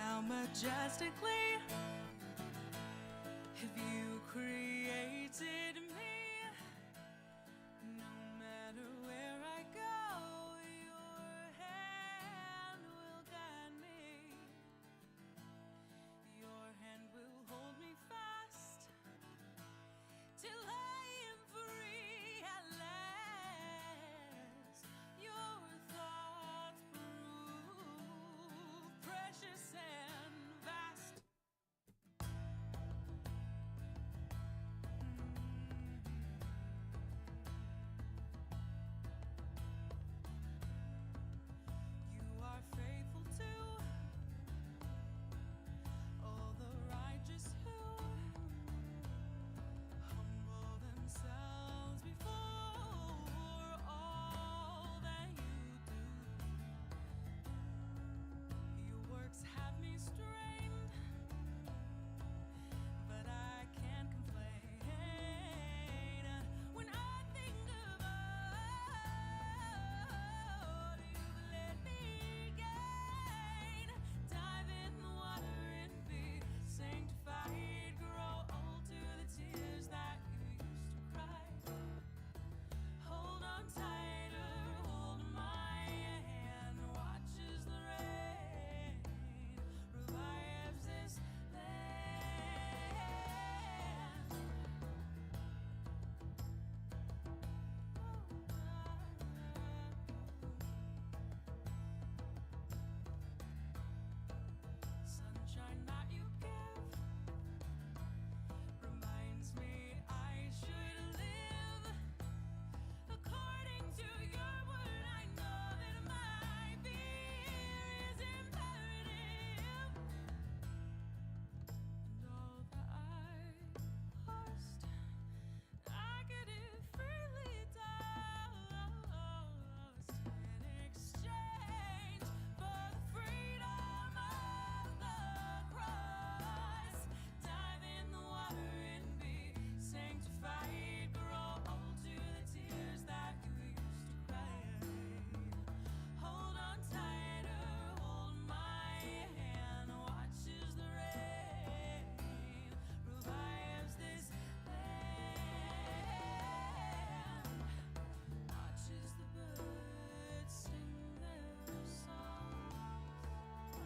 how majestically have you created me. No matter where I go, your hand will guide me. Your hand will hold me fast till I am free at last. Your thoughts prove precious and vast. You are faithful to all the righteous who humble themselves before all that you do. Your works have me strained, but I can't complain when I think of all you've let me gain. Dive in the water and be sanctified. Grow old to the tears that you used to cry. Hold on tighter, hold my hand. Watch as the rain revives this land. Sunshine that you give reminds me I should live according to your word. I know that my fear is imperative, and all that I lost, I get it freely tossed in exchange for the freedom of the cross. Dive in the water and be sanctified. Grow old to the tears that you used to cry. Hold on tighter, hold my hand. Watch as the rain revives this land. Watch as the birds sing their songs.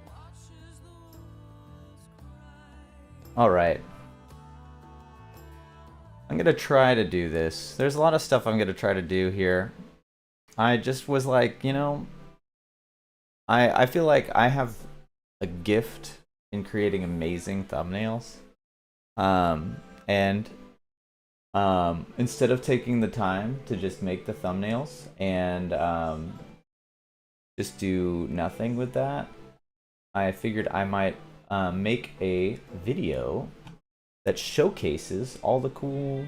Watch as the wolves cry. Alright. I'm gonna try to do this. There's a lot of stuff I'm gonna try to do here. I just was like, you know, I feel like I have a gift in creating amazing thumbnails. And instead of taking the time to just make the thumbnails and just do nothing with that, I figured I might make a video that showcases all the cool,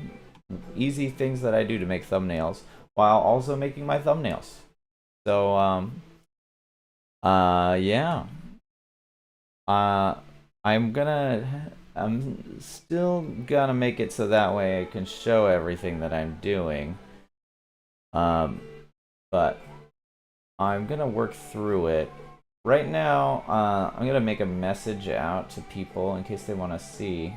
easy things that I do to make thumbnails while also making my thumbnails. So, yeah. I'm still gonna make it so that way I can show everything that I'm doing. But I'm gonna work through it. Right now, I'm gonna make a message out to people in case they want to see.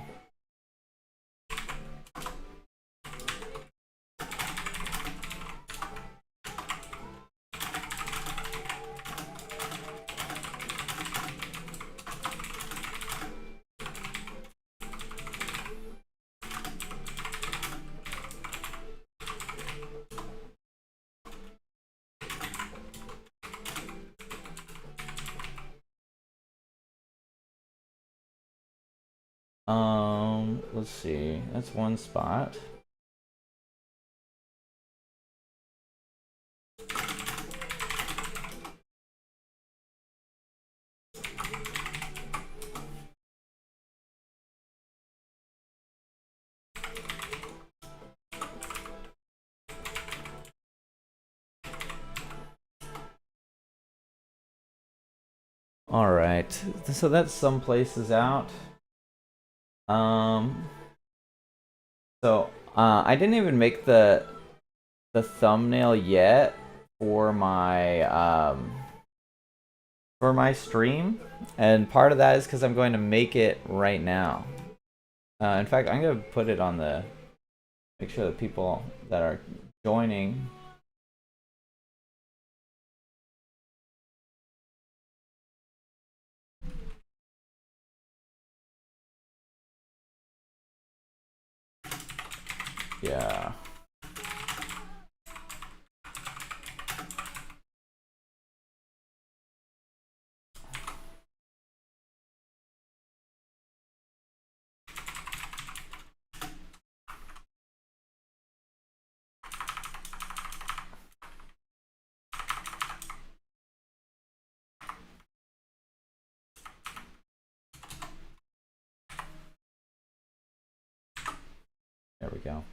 Let's see. That's one spot. All right. So that's some places out. So I didn't even make the thumbnail yet for my for my stream, and part of that is because I'm going to make it right now. In fact, I'm going to put it on the... Make sure that people that are joining... Yeah. There we go.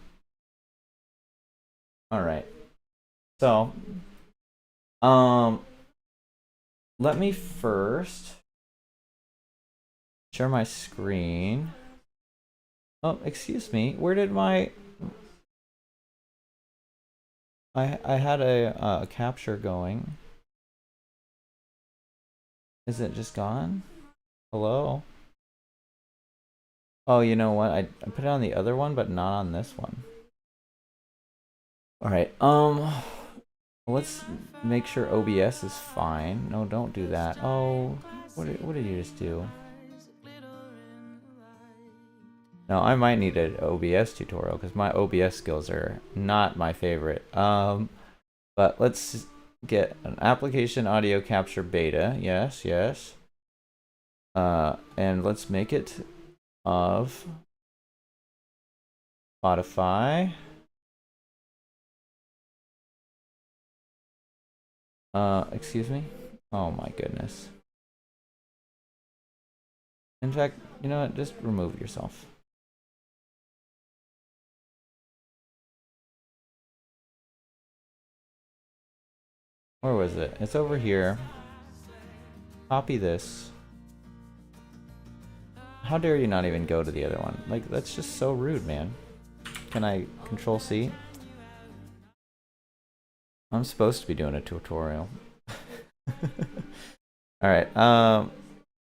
All right. So, let me first share my screen. Oh, excuse me. Where did my... I had a capture going. Is it just gone? Hello? Oh, you know what? I put it on the other one, but not on this one. All right. Let's make sure OBS is fine. No, don't do that. Oh, what did you just do? No, I might need an OBS tutorial because my OBS skills are not my favorite. But let's get an application audio capture beta. Yes, yes. And let's make it of Spotify. Excuse me? Oh my goodness. In fact, you know what? Just remove yourself. Where was it? It's over here. Copy this. How dare you not even go to the other one? Like, that's just so rude, man. Can I Control C? I'm supposed to be doing a tutorial. Alright,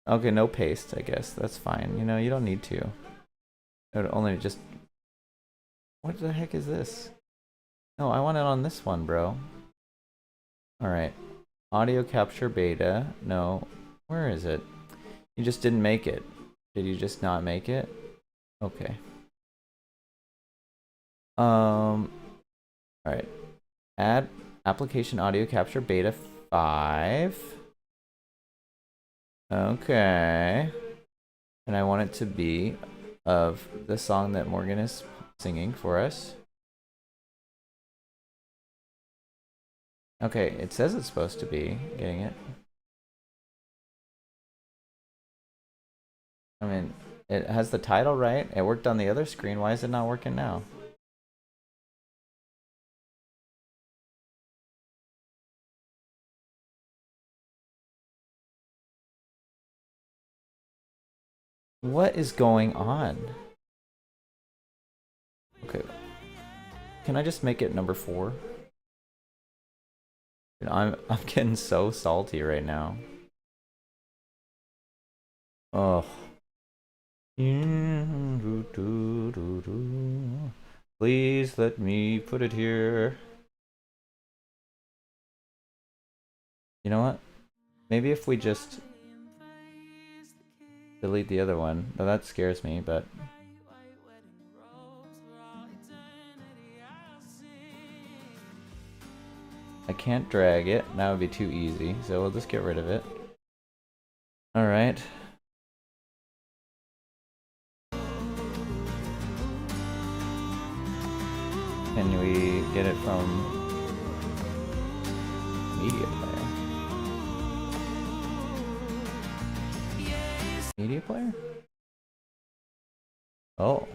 okay, no paste, I guess. That's fine. You know, you don't need to. It would only just... What the heck is this? No, I want it on this one, bro. Alright. Audio capture beta. No. Where is it? You just didn't make it. Did you just not make it? Okay. Alright. Add application audio capture beta 5. Okay. And I want it to be of the song that Morgan is singing for us. Okay, it says it's supposed to be getting it. I mean, it has the title right. It worked on the other screen. Why is it not working now? What is going on? Okay. Can I just make it number 4? I'm getting so salty right now. Oh. Please let me put it here. You know what? Maybe if we just delete the other one. Now that scares me, but... I can't drag it. That would be too easy, so we'll just get rid of it. Alright. Can we get it from media player? Media player? Oh.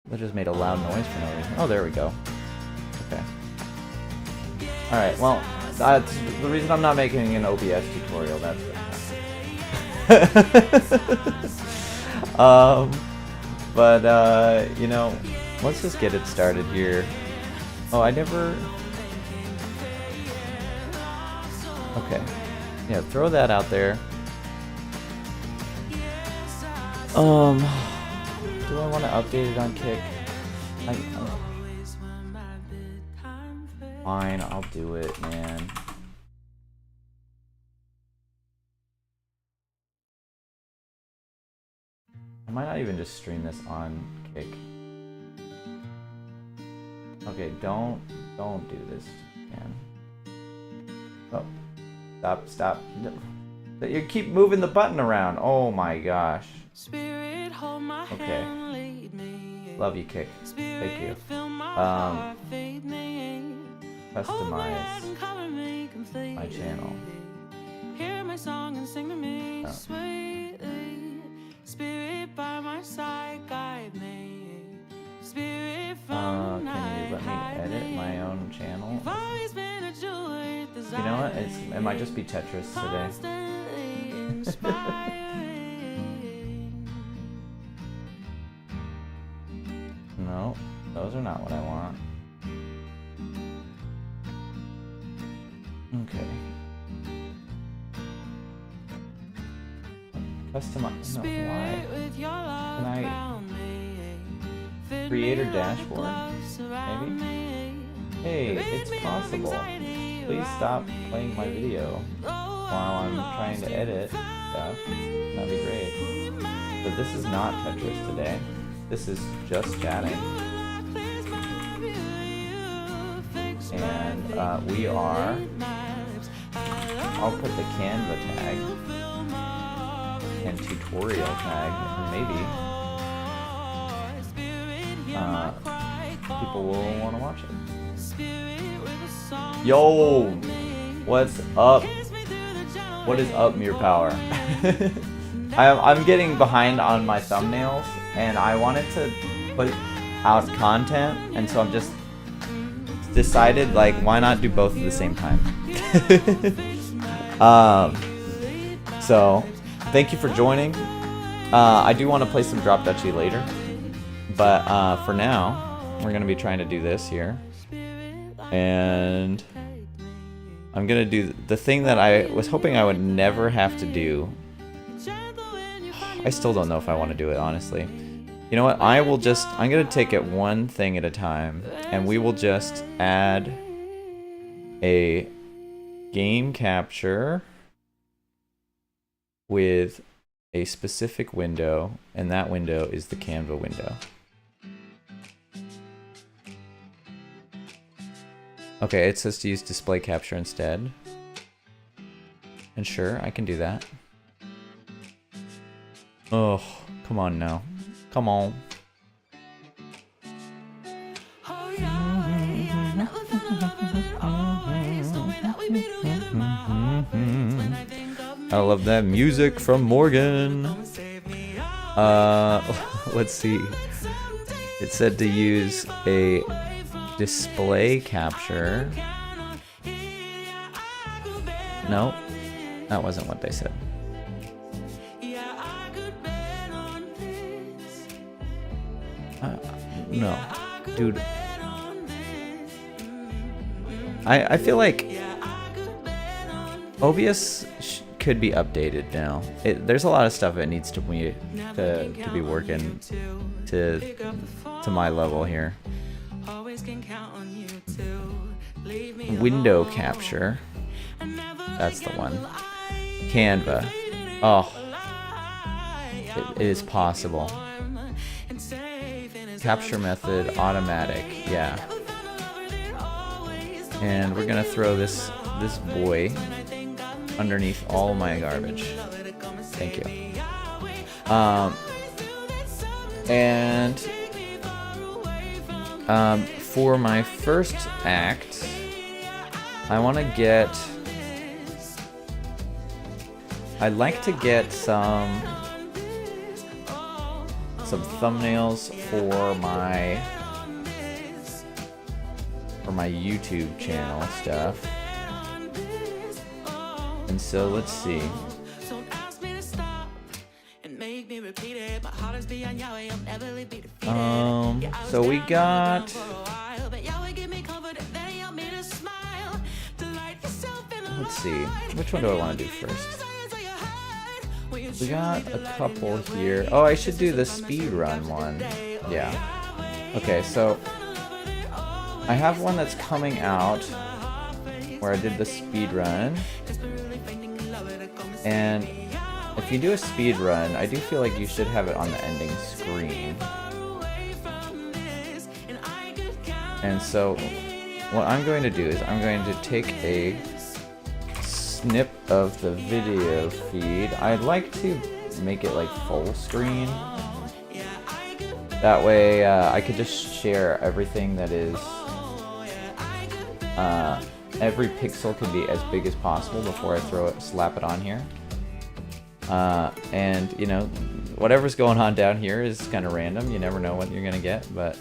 That just made a loud noise for no reason. Oh, there we go. Okay. Alright, well, that's the reason I'm not making an OBS tutorial, that's it. You know, let's just get it started here. Oh, I never... Okay. yeah, throw that out there. Do I want to update it on Kick? Fine, I'll do it, man. I might not even just stream this on Kick. Okay, don't do this, man. Oh, stop. You keep moving the button around. Oh my gosh. Okay. Love you, Kick. Thank you. Customize my channel. Hear my song and sing to me sweetly. Spirit by my side, guide me. Spirit from can you let me edit my own channel? You know what? It might just be Tetris today. No, those are not what I want. Okay. Customize. No, why? Can I creator dashboard? Maybe? Hey, it's possible. Please stop playing my video while I'm trying to edit stuff. That'd be great. But this is not Tetris today. This is just chatting. And we are... I'll put the Canva tag and tutorial tag, and maybe people will want to watch it. Yo! What's up? What is up, Mere Power? I'm getting behind on my thumbnails, and I wanted to put out content, and so I'm just decided, like, why not do both at the same time? So thank you for joining. I do want to play some Drop Dutchie later, but for now we're gonna be trying to do this here, and I'm gonna do the thing that I was hoping I would never have to do. I still don't know if I want to do it, honestly. You know what? I'm gonna take it one thing at a time, and we will just add a game capture with a specific window, and that window is the Canva window. Okay, it says to use display capture instead. And sure, I can do that. Oh, come on now. Come on. I love that music from Morgan. Let's see. It said to use a display capture. No, that wasn't what they said. No, dude. I feel like OBS could be updated now. There's a lot of stuff that needs to be working to my level here. Window capture. That's the one. Canva. Oh, it is possible. Capture method automatic. Yeah. And we're gonna throw this boy underneath all my garbage. Thank you. And for my first act, I'd like to get some thumbnails for my YouTube channel stuff. And so let's see. So we got let's see. Which one do I want to do first? We got a couple here. Oh, I should do the speed run one. Yeah. Okay, so I have one that's coming out where I did the speed run. And if you do a speed run, I do feel like you should have it on the ending screen. And so what I'm going to do is I'm going to take a snip of the video feed. I'd like to make it like full screen. That way I could just share everything that is every pixel can be as big as possible before I slap it on here. And you know, whatever's going on down here is kind of random. You never know what you're gonna get, but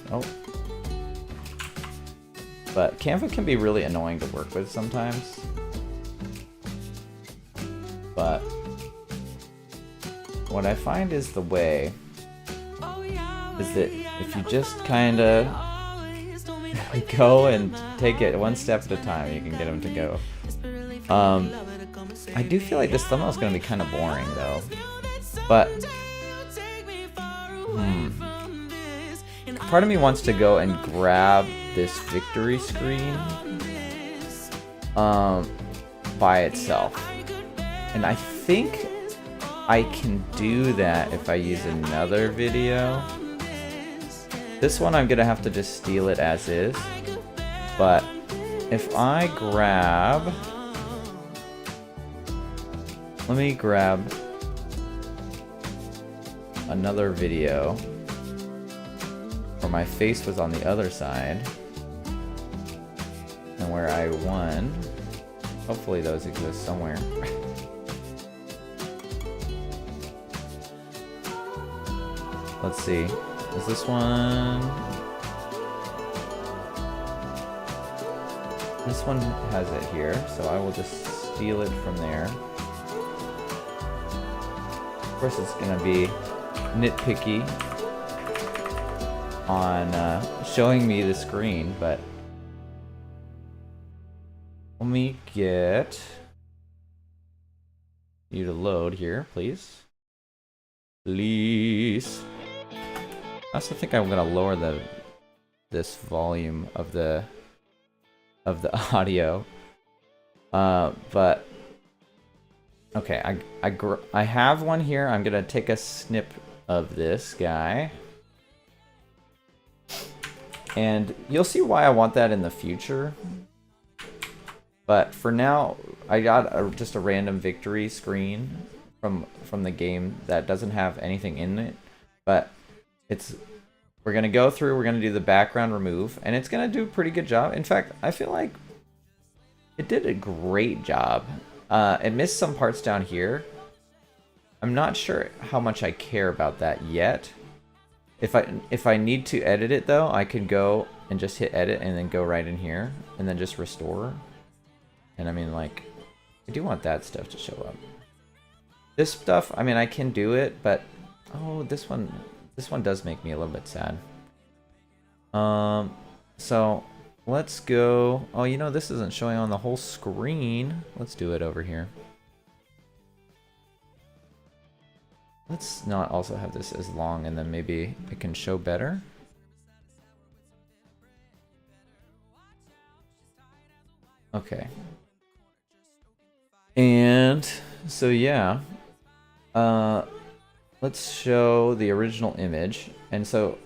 But Canva can be really annoying to work with sometimes. But what I find is the way is that if you just kind of go and take it one step at a time, you can get them to go. I do feel like this thumbnail is going to be kind of boring though. But part of me wants to go and grab this victory screen by itself. And I think I can do that if I use another video. This one I'm gonna have to just steal it as is. But if I grab... Let me grab another video where my face was on the other side and where I won. Hopefully those exist somewhere. Let's see. Is this one? This one has it here, so I will just steal it from there. Of course, it's gonna be nitpicky on showing me the screen, but let me get you to load here, please. Please. I also think I'm gonna lower this volume of the audio. But okay, I have one here. I'm gonna take a snip of this guy, and you'll see why I want that in the future. But for now, I got just a random victory screen from the game that doesn't have anything in it, but we're gonna go through, we're gonna do the background remove, and it's gonna do a pretty good job. In fact, I feel like it did a great job. It missed some parts down here. I'm not sure how much I care about that yet. If I need to edit it though, I can go and just hit edit and then go right in here and then just restore. And I mean, like, I do want that stuff to show up. This stuff, I mean, I can do it, but oh, this one does make me a little bit sad. So let's go. Oh, you know, this isn't showing on the whole screen. Let's do it over here. Let's not also have this as long, and then maybe it can show better. Okay. And so yeah, let's show the original image. And so,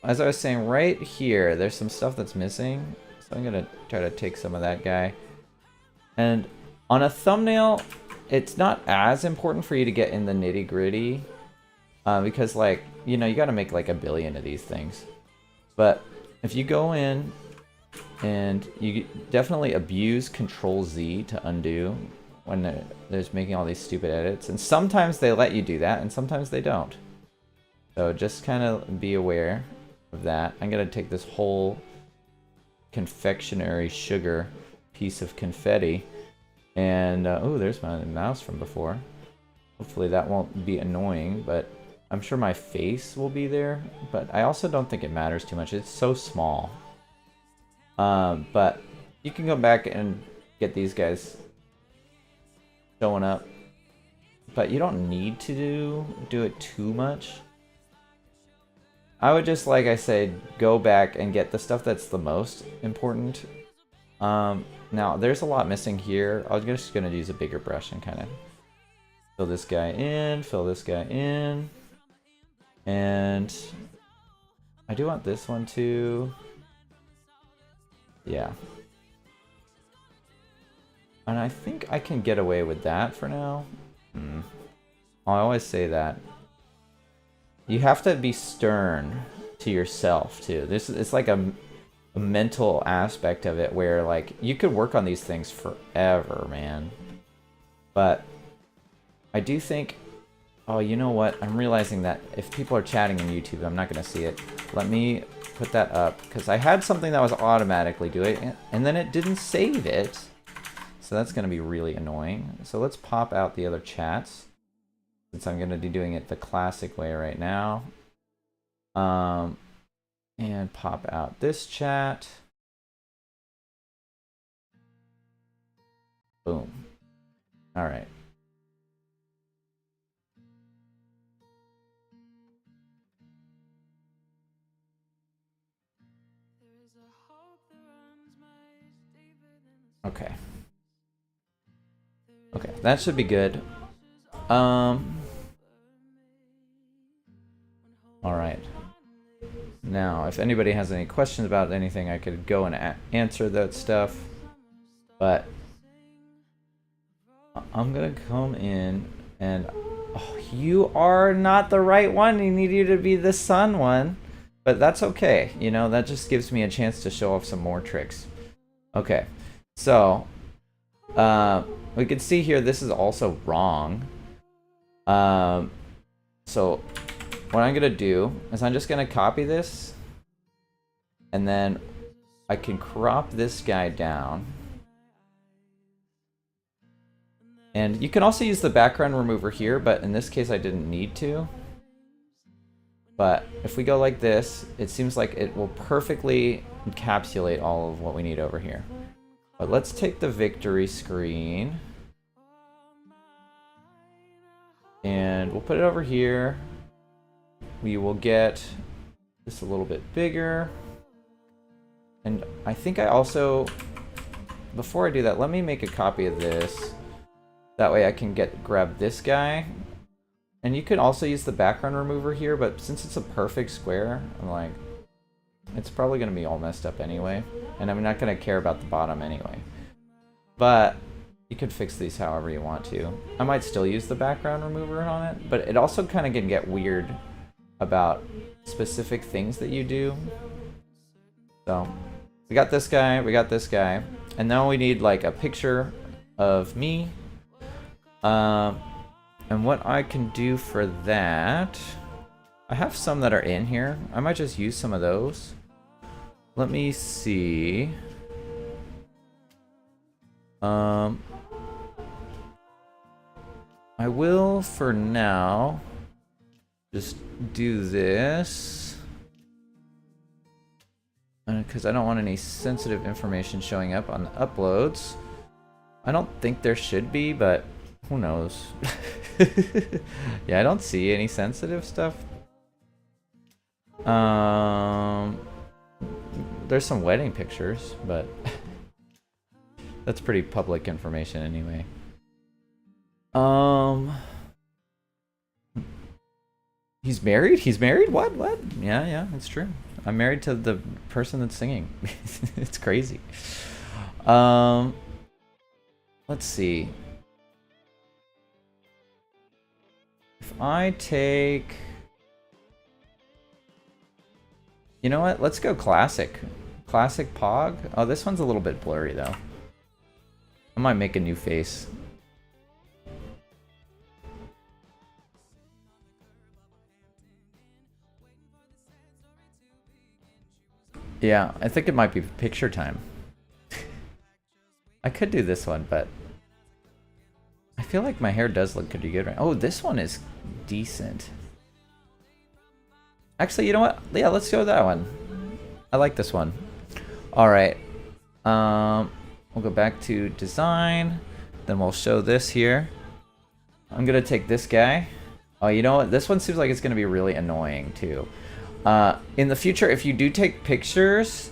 as I was saying, right here, there's some stuff that's missing. So I'm gonna try to take some of that guy. And on a thumbnail, it's not as important for you to get in the nitty gritty, because, like, you know, you gotta make like 1 billion of these things. But if you go in and you definitely abuse Control-Z to undo when there's making all these stupid edits, and sometimes they let you do that and sometimes they don't. So just kind of be aware of that. I'm gonna take this whole confectionery sugar piece of confetti, and oh, there's my mouse from before. Hopefully that won't be annoying, but I'm sure my face will be there. But I also don't think it matters too much. It's so small. But you can go back and get these guys showing up. But you don't need to do it too much. I would just, like I said, go back and get the stuff that's the most important. Now, there's a lot missing here. I was just going to use a bigger brush and kind of fill this guy in, fill this guy in. And I do want this one too. Yeah. And I think I can get away with that for now. I always say that. You have to be stern to yourself too. It's like a mental aspect of it where like you could work on these things forever, man. But I do think, oh, you know what? I'm realizing that if people are chatting on YouTube, I'm not going to see it. Let me put that up because I had something that was automatically doing it and then it didn't save it. So that's going to be really annoying. So let's pop out the other chats since I'm going to be doing it the classic way right now. And pop out this chat. Boom. All right. Okay. Okay, that should be good. All right. Now, if anybody has any questions about anything, I could go and answer that stuff. But I'm gonna come in and oh, you are not the right one. You need you to be the sun one, but that's okay. You know, that just gives me a chance to show off some more tricks. Okay, so we can see here this is also wrong. So what I'm gonna do is I'm just gonna copy this and then I can crop this guy down. And you can also use the background remover here, but in this case I didn't need to. But if we go like this, it seems like it will perfectly encapsulate all of what we need over here. But let's take the victory screen. And we'll put it over here. We will get this a little bit bigger. And I think I also, before I do that, let me make a copy of this. That way I can grab this guy. And you can also use the background remover here, but since it's a perfect square, I'm like, it's probably going to be all messed up anyway. And I'm not going to care about the bottom anyway. But you can fix these however you want to. I might still use the background remover on it, but it also kind of can get weird about specific things that you do. So we got this guy, we got this guy, and now we need like a picture of me. And what I can do for that, I have some that are in here. I might just use some of those. Let me see. I will for now just do this because I don't want any sensitive information showing up on the uploads. I don't think there should be, but who knows? Yeah, I don't see any sensitive stuff. There's some wedding pictures, but that's pretty public information anyway. He's married? He's married? What? Yeah, it's true. I'm married to the person that's singing. It's crazy. Let's see. If I take... You know what? Let's go classic. Classic Pog. Oh, this one's a little bit blurry, though. I might make a new face. Yeah, I think it might be picture time. I could do this one, but I feel like my hair does look pretty good right now. Oh, this one is decent. Actually, you know what? Yeah, let's go with that one. I like this one. All right. We'll go back to design. then we'll show this here. I'm gonna take this guy. Oh, you know what? This one seems like it's gonna be really annoying too. In the future, if you do take pictures,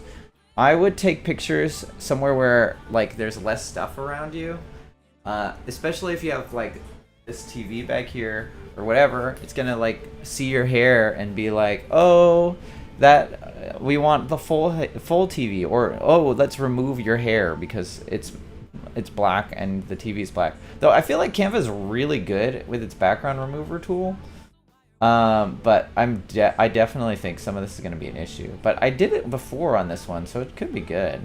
I would take pictures somewhere where like there's less stuff around you. Especially if you have like this TV back here or whatever, it's gonna like see your hair and be like, oh, that we want the full TV, or oh, let's remove your hair because it's black and the TV is black. Though I feel like Canva is really good with its background remover tool. But I definitely think some of this is gonna be an issue. But I did it before on this one, so it could be good.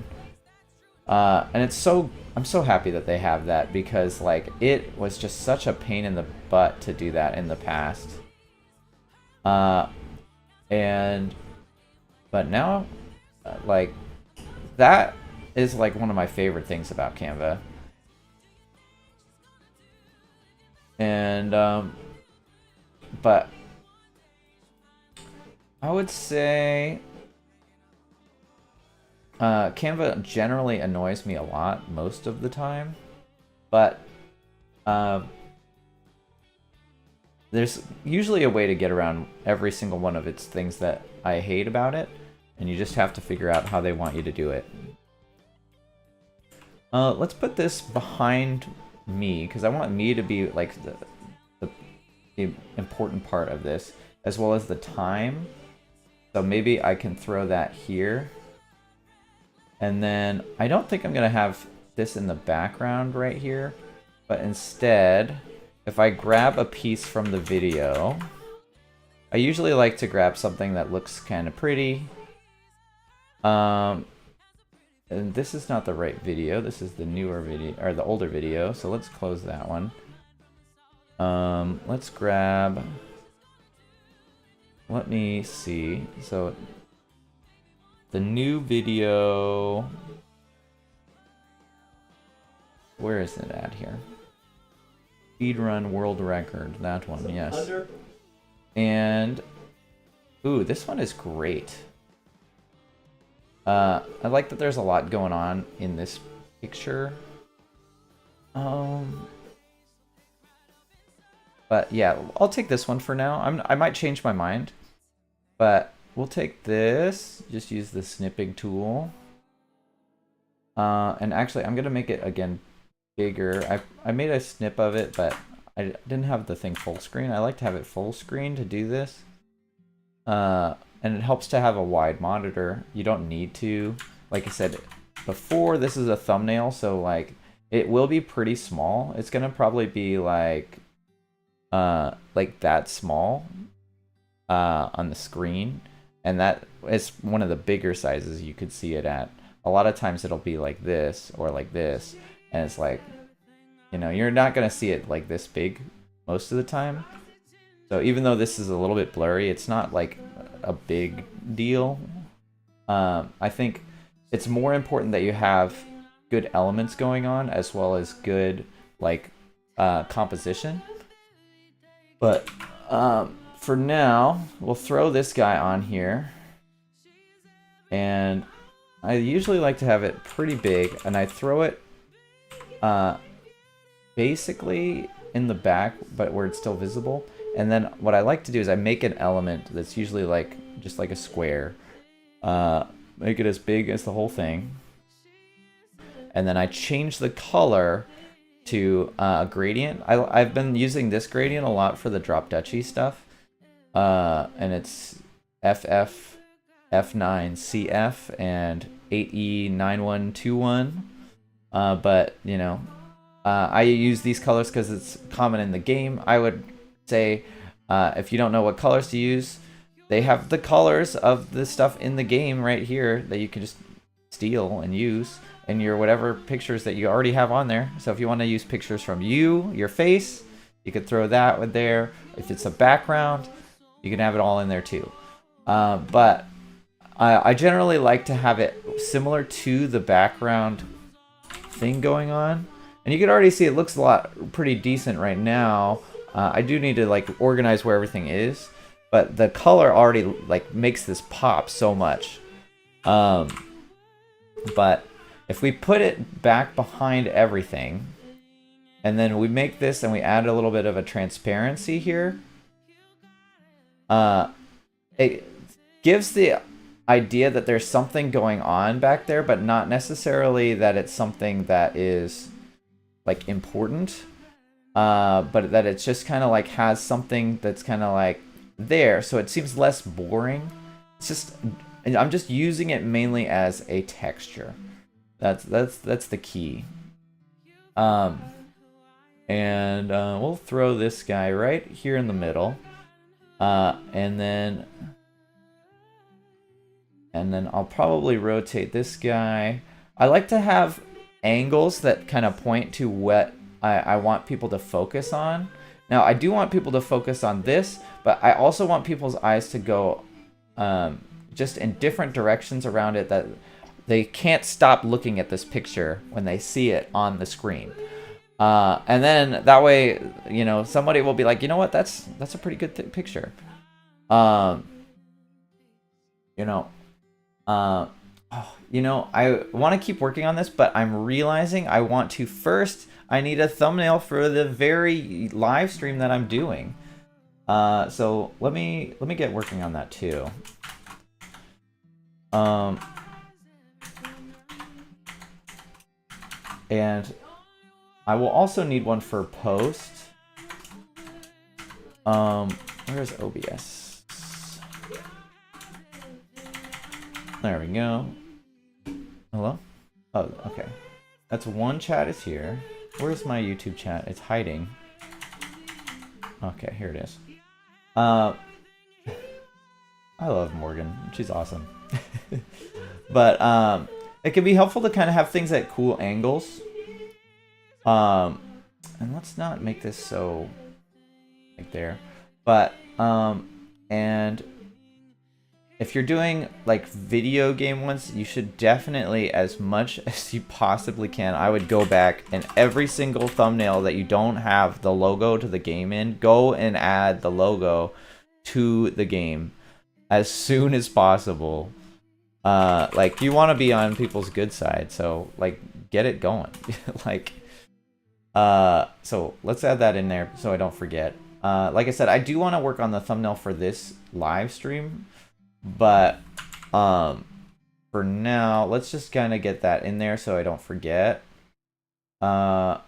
And I'm so happy that they have that, because like it was just such a pain in the butt to do that in the past. But now, like, that is like one of my favorite things about Canva. And but I would say Canva generally annoys me a lot most of the time, but there's usually a way to get around every single one of its things that I hate about it, and you just have to figure out how they want you to do it. Let's put this behind me, because I want me to be like the important part of this, as well as the time. So maybe I can throw that here. And then I don't think I'm going to have this in the background right here, but instead, if I grab a piece from the video, I usually like to grab something that looks kind of pretty. And this is not the right video. This is the newer video, or the older video. So let's close that one. Let's grab, let me see. So the new video, where is it at here? Speedrun world record, that one, yes. And, ooh, this one is great. I like that there's a lot going on in this picture. But yeah, I'll take this one for now. I might change my mind, but we'll take this. Just use the snipping tool. And actually, I'm gonna make it again bigger. I made a snip of it, but I didn't have the thing full screen. I like to have it full screen to do this. And it helps to have a wide monitor. You don't need to. Like I said before, this is a thumbnail, so like it will be pretty small. It's gonna probably be like that small on the screen, and that is one of the bigger sizes you could see it at. A lot of times it'll be like this or like this, and it's like, you know, you're not gonna see it like this big most of the time. So even though this is a little bit blurry, it's not like a big deal. I think it's more important that you have good elements going on, as well as good like composition. But for now, we'll throw this guy on here. And I usually like to have it pretty big, and I throw it basically in the back, but where it's still visible. And then what I like to do is I make an element that's usually like just like a square. Make it as big as the whole thing. And then I change the color to a gradient. I've been using this gradient a lot for the drop duchy stuff. And it's FF, F9, CF, and 8E9121. But, you know, I use these colors because it's common in the game. I would say if you don't know what colors to use, they have the colors of the stuff in the game right here that you can just steal and use in your whatever pictures that you already have on there. So if you want to use pictures from your face, you could throw that with there. If it's a background, you can have it all in there too. But I generally like to have it similar to the background thing going on. And you can already see it looks a lot pretty decent right now. I do need to like organize where everything is, but the color already like makes this pop so much. But if we put it back behind everything, And then we make this and we add a little bit of a transparency here. It gives the idea that there's something going on back there, but not necessarily that it's something that is like important. But that it's just kind of like has something that's kind of like there, so it seems less boring. It's just, I'm just using it mainly as a texture. That's the key. And we'll throw this guy right here in the middle, and then I'll probably rotate this guy. I like to have angles that kind of point to what I want people to focus on. Now, I do want people to focus on this, but I also want people's eyes to go just in different directions around it, that they can't stop looking at this picture when they see it on the screen. And then that way, you know, somebody will be like, you know what, that's a pretty good picture. You know, I want to keep working on this, but I'm realizing I need a thumbnail for the very live stream that I'm doing. So let me get working on that too. And I will also need one for post. Where's OBS? There we go. Hello? Oh, okay. That's one chat is here. Where's my YouTube chat? It's hiding. Okay, here it is. I love Morgan. She's awesome. But it can be helpful to kind of have things at cool angles. And let's not make this so like there. But and if you're doing like video game ones, you should definitely, as much as you possibly can, I would go back and every single thumbnail that you don't have the logo to the game in, go and add the logo to the game as soon as possible. Like, you want to be on people's good side, so like get it going. Like, so let's add that in there so I don't forget. Like I said, I do want to work on the thumbnail for this live stream. But for now, let's just kind of get that in there so I don't forget. And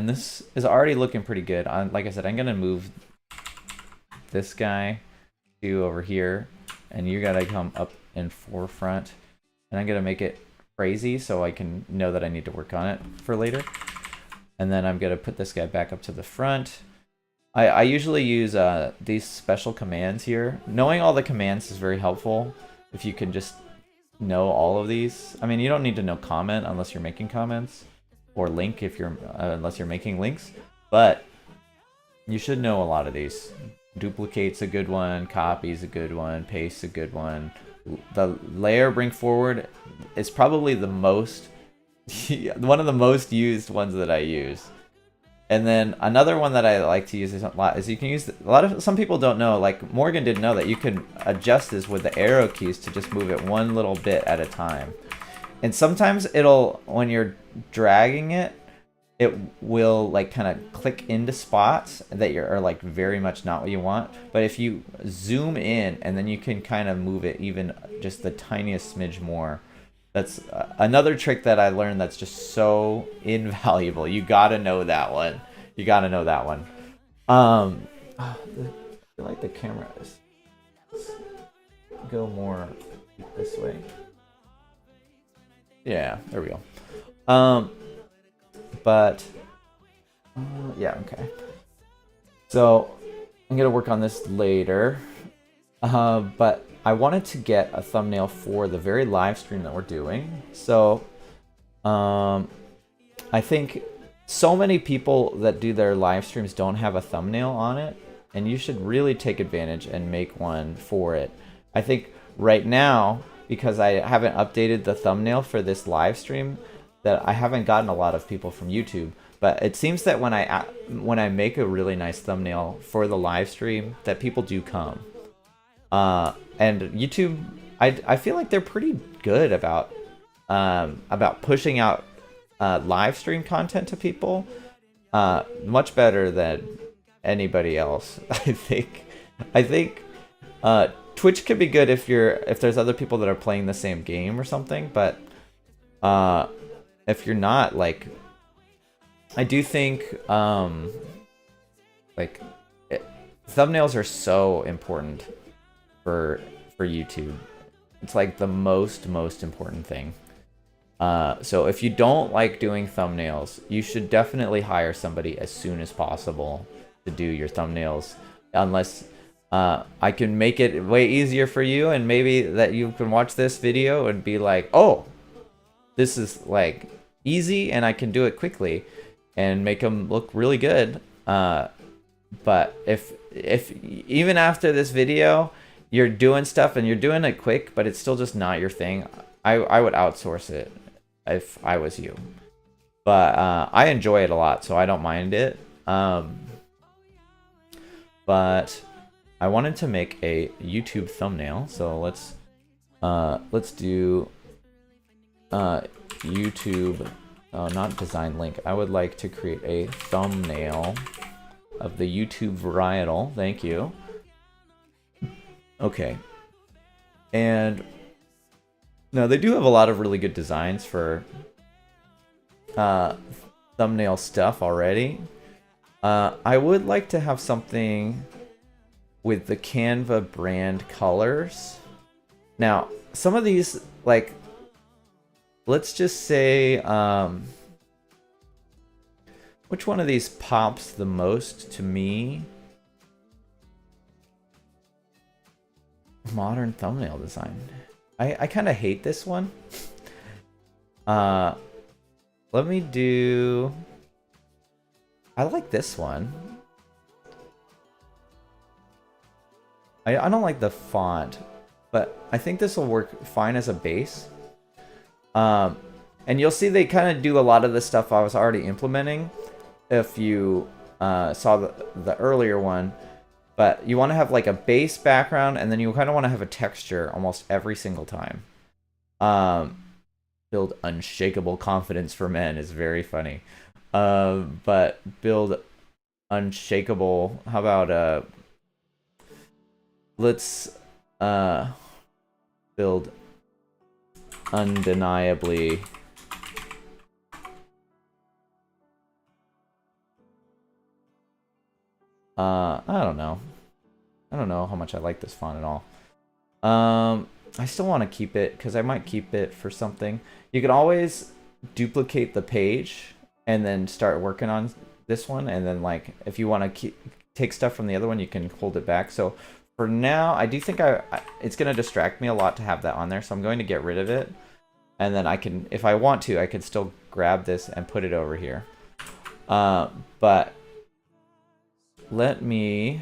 this is already looking pretty good. Like I said, I'm gonna move this guy to over here, and you gotta come up in forefront. And I'm gonna make it crazy so I can know that I need to work on it for later. And then I'm gonna put this guy back up to the front. I usually use these special commands here. Knowing all the commands is very helpful if you can just know all of these. I mean, you don't need to know comment unless you're making comments, or link if you're unless you're making links, but you should know a lot of these. Duplicate's a good one, copy's a good one, paste's a good one. The layer bring forward is probably the most one of the most used ones that I use. And then another one that I like to use a lot is you can use some people don't know, like Morgan didn't know, that you can adjust this with the arrow keys to just move it one little bit at a time. And sometimes it'll, when you're dragging it, it will like kind of click into spots that are like very much not what you want. But if you zoom in and then you can kind of move it even just the tiniest smidge more. That's another trick that I learned that's just so invaluable. You gotta know that one. You gotta know that one. I feel like the camera is go more this way. Yeah, there we go. Yeah, okay. So I'm gonna work on this later. But I wanted to get a thumbnail for the very live stream that we're doing. So I think so many people that do their live streams don't have a thumbnail on it, and you should really take advantage and make one for it. I think right now, because I haven't updated the thumbnail for this live stream, that I haven't gotten a lot of people from YouTube. But it seems that when I make a really nice thumbnail for the live stream, that people do come. And YouTube, I feel like they're pretty good about pushing out live stream content to people much better than anybody else. I think Twitch could be good if there's other people that are playing the same game or something, but if you're not, like, I do think like thumbnails are so important for YouTube. It's like the most important thing. So if you don't like doing thumbnails, you should definitely hire somebody as soon as possible to do your thumbnails, unless I can make it way easier for you, and maybe that you can watch this video and be like, oh, this is like easy and I can do it quickly and make them look really good. But if even after this video you're doing stuff and you're doing it quick, but it's still just not your thing, I would outsource it if I was you. But I enjoy it a lot, so I don't mind it. But I wanted to make a YouTube thumbnail, so let's do YouTube, not design link. I would like to create a thumbnail of the YouTube varietal. Thank you. Okay. And now they do have a lot of really good designs for thumbnail stuff already. I would like to have something with the Canva brand colors. Now, some of these, like, let's just say, which one of these pops the most to me? Modern thumbnail design. I kind of hate this one. Let me do... I like this one. I don't like the font, but I think this will work fine as a base. And you'll see they kind of do a lot of the stuff I was already implementing if you saw the earlier one. But you want to have like a base background, and then you kind of want to have a texture almost every single time. Build unshakable confidence for men is very funny. But build unshakable, how about let's build undeniably I don't know. I don't know how much I like this font at all. I still want to keep it because I might keep it for something. You can always duplicate the page and then start working on this one, and then, like, if you want to take stuff from the other one, you can hold it back. So for now, I do think it's going to distract me a lot to have that on there, so I'm going to get rid of it. And then I can, if I want to, I can still grab this and put it over here. But let me...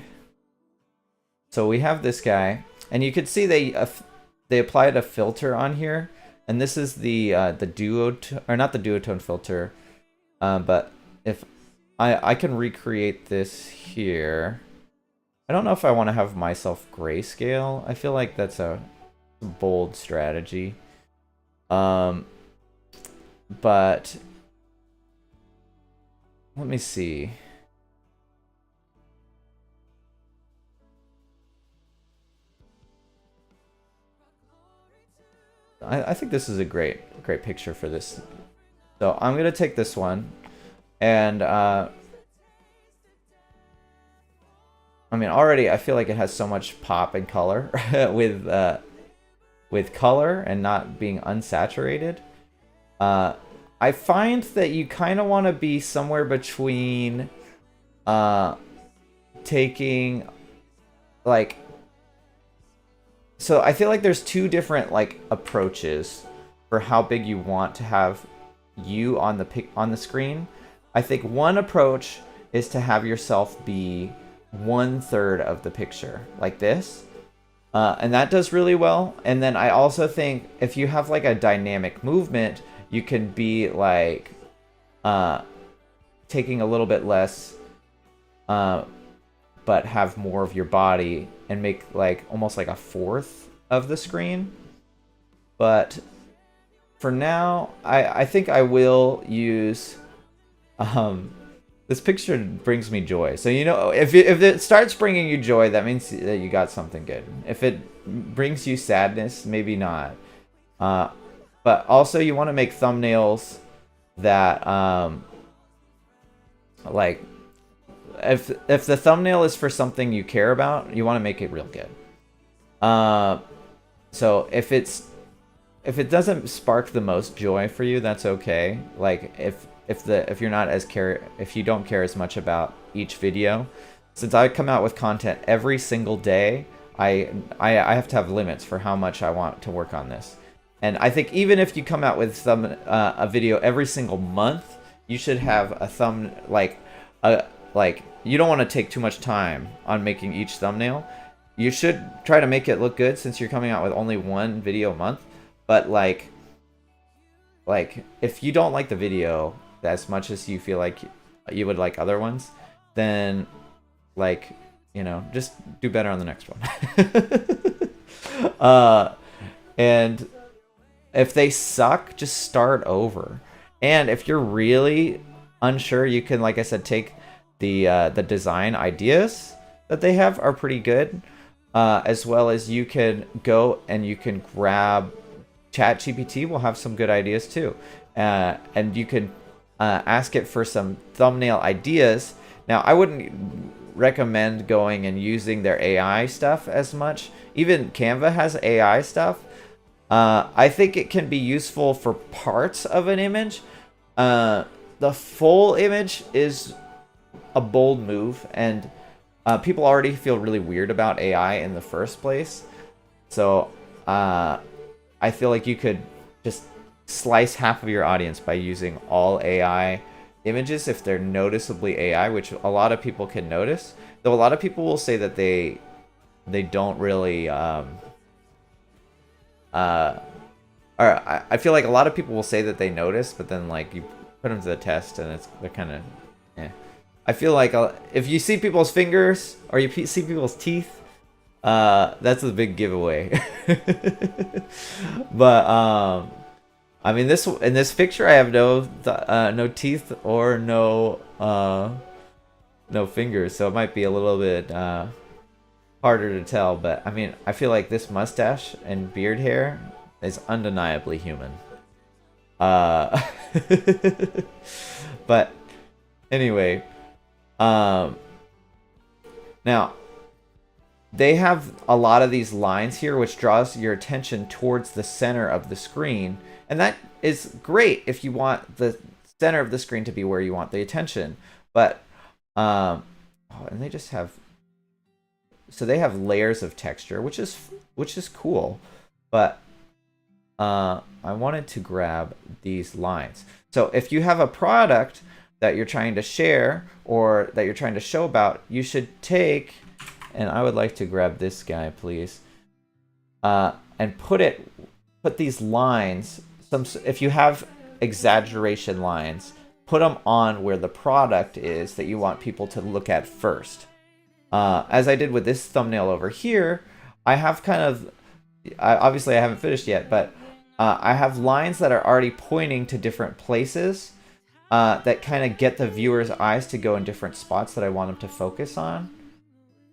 So we have this guy, and you can see they applied a filter on here, and this is the duotone, or not the duotone filter, but if I can recreate this here. I don't know if I want to have myself grayscale. I feel like that's a bold strategy. But let me see. I think this is a great picture for this. So I'm gonna take this one, and I mean, already I feel like it has so much pop and color with color and not being unsaturated. I find that you kind of want to be somewhere between taking, like, so I feel like there's two different, like, approaches for how big you want to have you on the screen. I think one approach is to have yourself be 1/3 of the picture, like this. And that does really well. And then I also think if you have, like, a dynamic movement, you can be, like, taking a little bit less, but have more of your body and make, like, almost like 1/4 of the screen. But for now, I think I will use this picture brings me joy. So if it starts bringing you joy, that means that you got something good. If it brings you sadness, maybe not. But also you want to make thumbnails that like if the thumbnail is for something you care about, you want to make it real good. So if it doesn't spark the most joy for you, that's okay. Like if you're not as if you don't care as much about each video, since I come out with content every single day, I have to have limits for how much I want to work on this. And I think even if you come out with a video every single month, you should have a like you don't want to take too much time on making each thumbnail. You should try to make it look good since you're coming out with only one video a month. But like if you don't like the video as much as you feel like you would like other ones, then just do better on the next one. And if they suck, just start over. And if you're really unsure, you can, like I said, take the design ideas that they have are pretty good, as well as you can go and you can grab ChatGPT will have some good ideas too, and you can ask it for some thumbnail ideas. Now, I wouldn't recommend going and using their AI stuff as much. Even Canva has AI stuff. I think it can be useful for parts of an image. The full image is a bold move, and people already feel really weird about AI in the first place. So I feel like you could just slice half of your audience by using all AI images if they're noticeably AI, which a lot of people can notice. Though a lot of people will say that they don't really or I feel like a lot of people will say that they notice, but then like you put them to the test and they're kind of I feel like if you see people's fingers or you see people's teeth, that's a big giveaway. But I mean, in this picture I have no teeth or no fingers, so it might be a little bit harder to tell. But I mean, I feel like this mustache and beard hair is undeniably human. But anyway, now they have a lot of these lines here which draws your attention towards the center of the screen, and that is great if you want the center of the screen to be where you want the attention. But and they just have, so they have layers of texture, which is cool. But I wanted to grab these lines. So if you have a product that you're trying to share or that you're trying to show about, you should take, and I would like to grab this guy, please, and put these lines, if you have exaggeration lines, put them on where the product is that you want people to look at first. As I did with this thumbnail over here, I have obviously I haven't finished yet, but I have lines that are already pointing to different places that kind of get the viewer's eyes to go in different spots that I want them to focus on.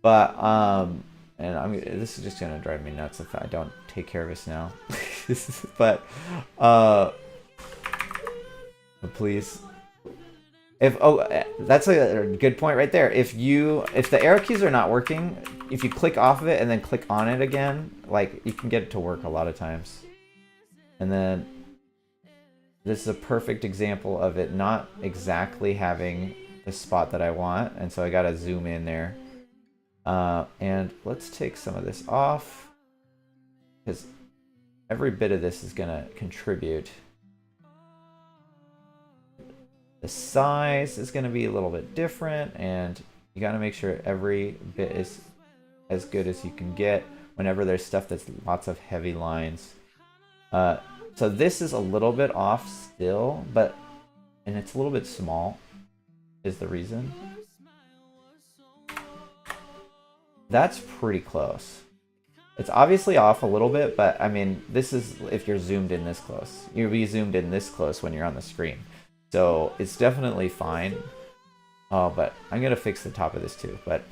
But this is just gonna drive me nuts if I don't take care of this now. But please, that's a good point right there. If the arrow keys are not working, if you click off of it and then click on it again, like, you can get it to work a lot of times. And then this is a perfect example of it not exactly having the spot that I want, and so I gotta zoom in there. And let's take some of this off, because every bit of this is gonna contribute. The size is gonna be a little bit different, and you gotta make sure every bit is as good as you can get whenever there's stuff that's lots of heavy lines. So this is a little bit off still, and it's a little bit small is the reason. That's pretty close. It's obviously off a little bit, but I mean, this is if you're zoomed in this close. You'll be zoomed in this close when you're on the screen. So it's definitely fine. Oh, but I'm going to fix the top of this too. But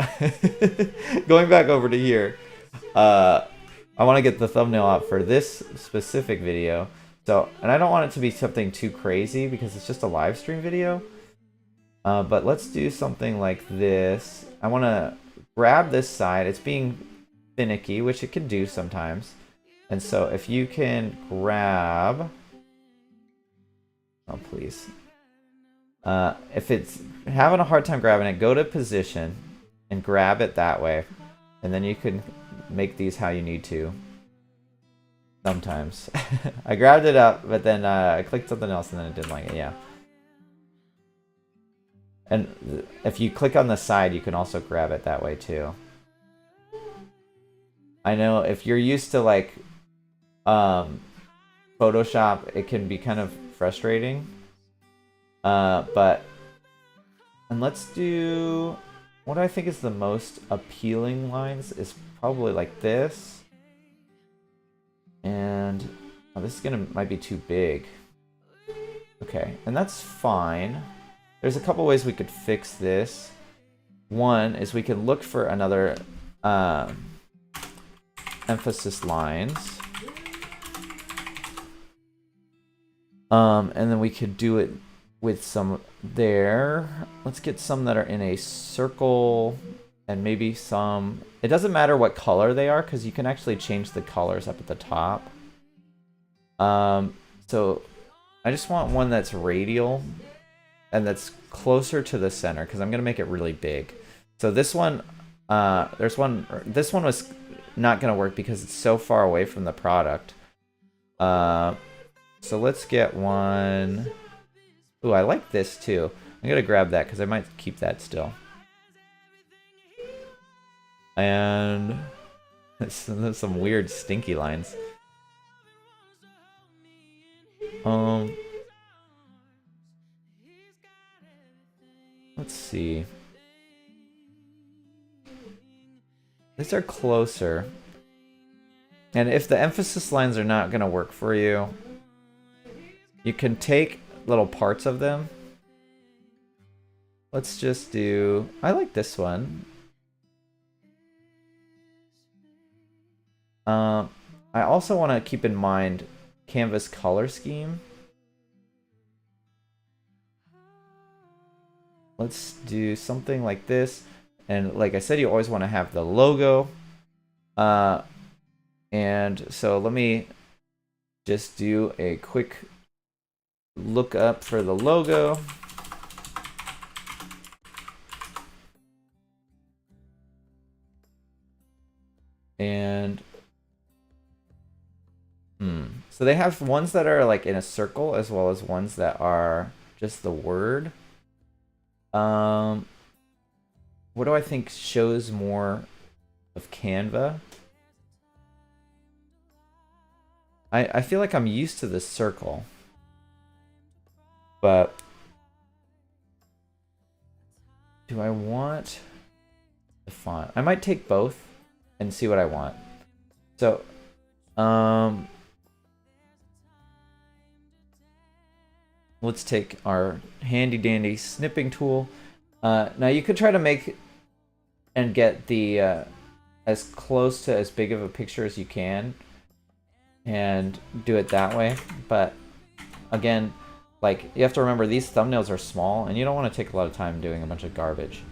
going back over to here, I want to get the thumbnail out for this specific video. So, and I don't want it to be something too crazy because it's just a live stream video. But let's do something like this. I want to grab this side. It's being finicky, which it can do sometimes. And so if you can grab... Oh, please. If it's having a hard time grabbing it, go to position and grab it that way. And then you can make these how you need to. Sometimes. I grabbed it up, but then I clicked something else and then it didn't like it, yeah. And if you click on the side, you can also grab it that way too. I know if you're used to like Photoshop, it can be kind of frustrating. But and let's do what I think is the most appealing lines is probably like this. And oh, this is might be too big. Okay, and that's fine. There's a couple ways we could fix this. One is we can look for another emphasis lines. And then we could do it with some there. Let's get some that are in a circle and maybe some... It doesn't matter what color they are because you can actually change the colors up at the top. So I just want one that's radial and that's closer to the center because I'm going to make it really big. So this one, this one was not going to work because it's so far away from the product. So let's get one. Ooh, I like this too. I'm going to grab that because I might keep that still. And there's some weird stinky lines. Let's see. These are closer. And if the emphasis lines are not going to work for you, you can take little parts of them. Let's just do... I like this one. I also want to keep in mind Canva's color scheme. Let's do something like this. And like I said, you always want to have the logo. And so let me just do a quick look up for the logo. And so they have ones that are like in a circle as well as ones that are just the word. What do I think shows more of Canva? I feel like I'm used to the circle. But do I want the font? I might take both and see what I want. So, let's take our handy dandy snipping tool. Now you could try to make and get the as close to as big of a picture as you can and do it that way. But again, like, you have to remember these thumbnails are small and you don't want to take a lot of time doing a bunch of garbage.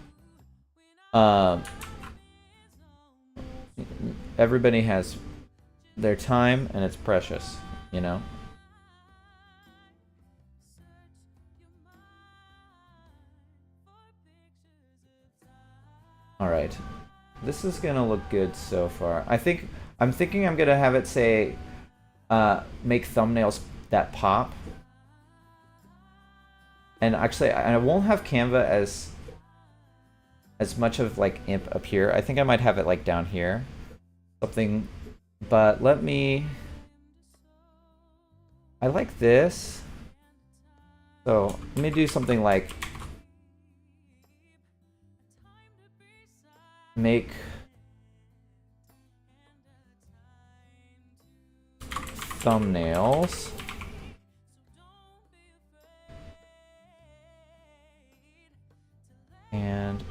Everybody has their time and it's precious, you know? Alright. This is gonna look good so far. I'm thinking I'm gonna have it say make thumbnails that pop. And actually I won't have Canva as much of like imp up here. I think I might have it like down here. Something, but let me... I like this. So let me do something like make thumbnails. And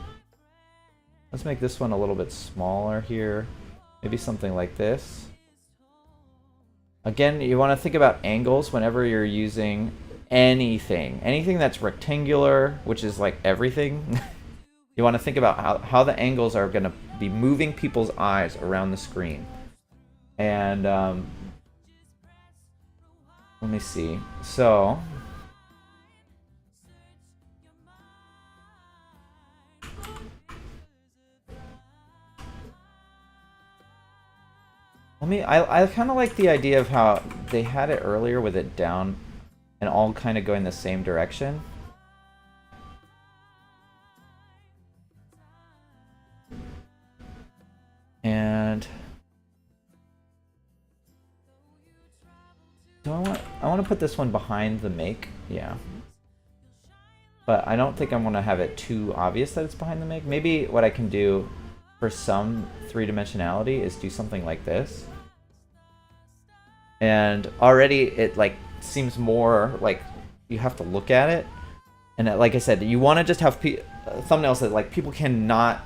let's make this one a little bit smaller here. Maybe something like this. Again, you want to think about angles whenever you're using anything. Anything that's rectangular, which is like everything. You want to think about how the angles are going to be moving people's eyes around the screen. And let me see. So I kind of like the idea of how they had it earlier with it down and all kind of going the same direction. And I want to put this one behind the make, yeah. But I don't think I'm going to have it too obvious that it's behind the make. Maybe what I can do for some three-dimensionality is do something like this. And already it like seems more like you have to look at it. And like I said, you want to just have thumbnails that like people cannot,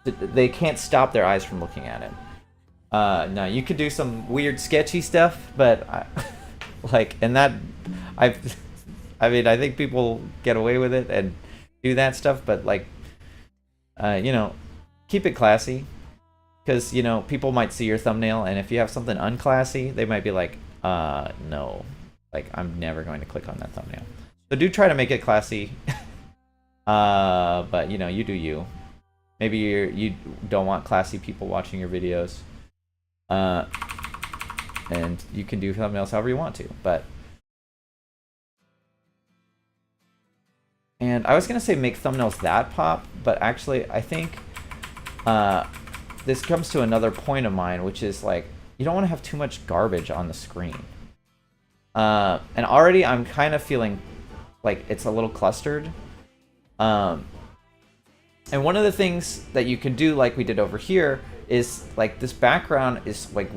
they can't stop their eyes from looking at it. No, you could do some weird sketchy stuff, but like, and that I mean, I think people get away with it and do that stuff, but like, you know, keep it classy, because you know people might see your thumbnail, and if you have something unclassy, they might be like, no, like I'm never going to click on that thumbnail. So do try to make it classy, but you know, you do you. Maybe you don't want classy people watching your videos, and you can do thumbnails however you want to, but. And I was gonna say make thumbnails that pop, but actually I think this comes to another point of mine, which is like you don't want to have too much garbage on the screen. And already I'm kind of feeling like it's a little clustered. And one of the things that you can do, like we did over here, is like this background is like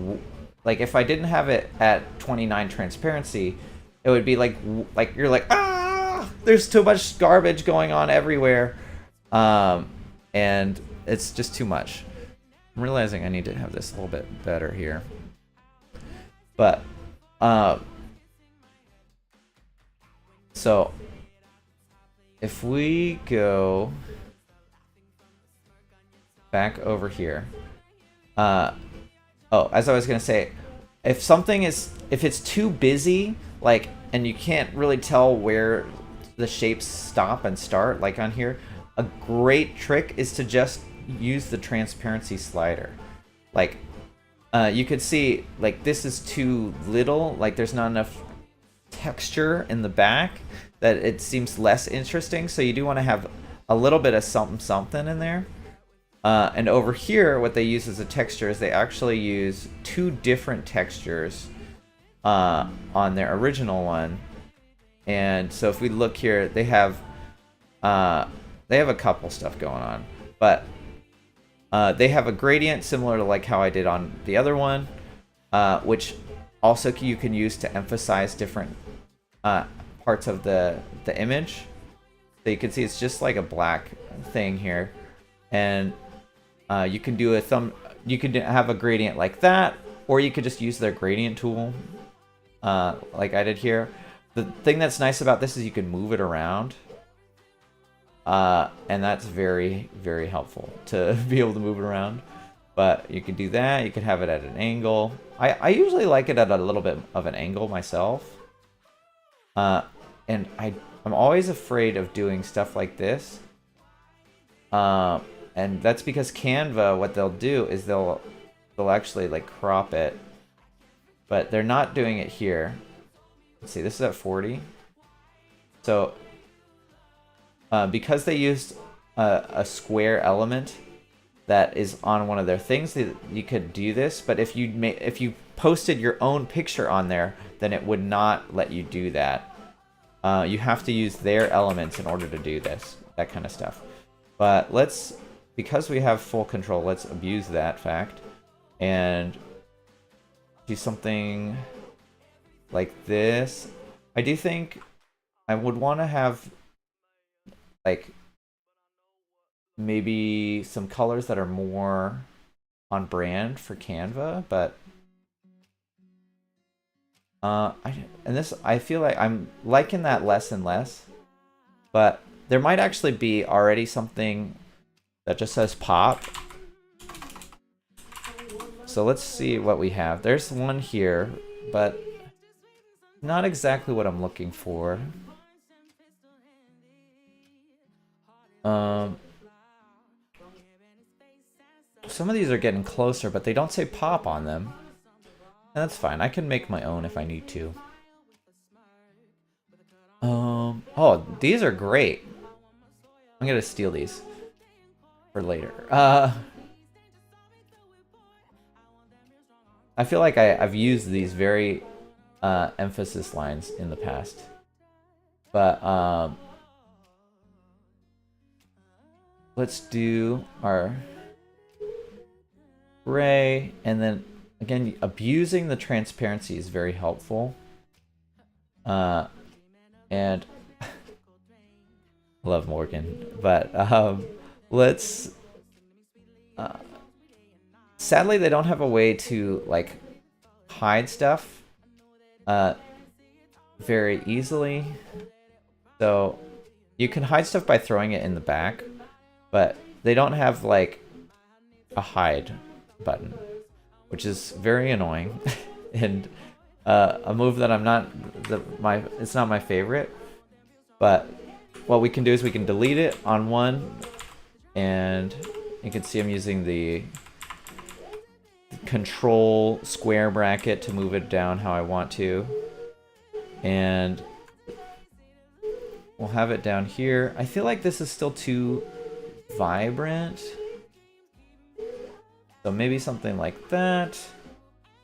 if I didn't have it at 29 transparency, it would be like you're like, ah, there's too much garbage going on everywhere, and it's just too much. I'm realizing I need to have this a little bit better here, but so if we go back over here, oh, as I was gonna say, if it's too busy, like, and you can't really tell where the shapes stop and start, like on here, a great trick is to just use the transparency slider. Like, you could see, like, this is too little, like there's not enough texture in the back that it seems less interesting, so you do want to have a little bit of something in there. And over here, what they use as a texture is they actually use two different textures on their original one. And so if we look here, they have a couple stuff going on, but they have a gradient similar to like how I did on the other one, which also you can use to emphasize different parts of the image. So you can see it's just like a black thing here, and you can do you could have a gradient like that, or you could just use their gradient tool, like I did here. The thing that's nice about this is you can move it around, and that's very, very helpful to be able to move it around. But you can do that. You can have it at an angle. I usually like it at a little bit of an angle myself, and I'm always afraid of doing stuff like this. And that's because Canva, what they'll do is they'll actually like crop it, but they're not doing it here. Let's see, this is at 40. So because they used a square element that is on one of their things, you could do this. But if you posted your own picture on there, then it would not let you do that. You have to use their elements in order to do that kind of stuff. But because we have full control, let's abuse that fact and do something like this. I do think I would want to have like maybe some colors that are more on brand for Canva, but I feel like I'm liking that less and less, but there might actually be already something that just says pop. So let's see what we have. There's one here, but not exactly what I'm looking for. Some of these are getting closer, but they don't say pop on them. And that's fine. I can make my own if I need to. Oh, these are great. I'm gonna steal these for later. I feel like I've used these very emphasis lines in the past, but let's do our gray, and then again, abusing the transparency is very helpful. And I love Morgan, but let's. Sadly, they don't have a way to like hide stuff very easily. So you can hide stuff by throwing it in the back, but they don't have like a hide button, which is very annoying and a move that I'm not it's not my favorite. But what we can do is we can delete it on one, and you can see I'm using the control square bracket to move it down how I want to, and we'll have it down here. I feel like this is still too vibrant, so maybe something like that.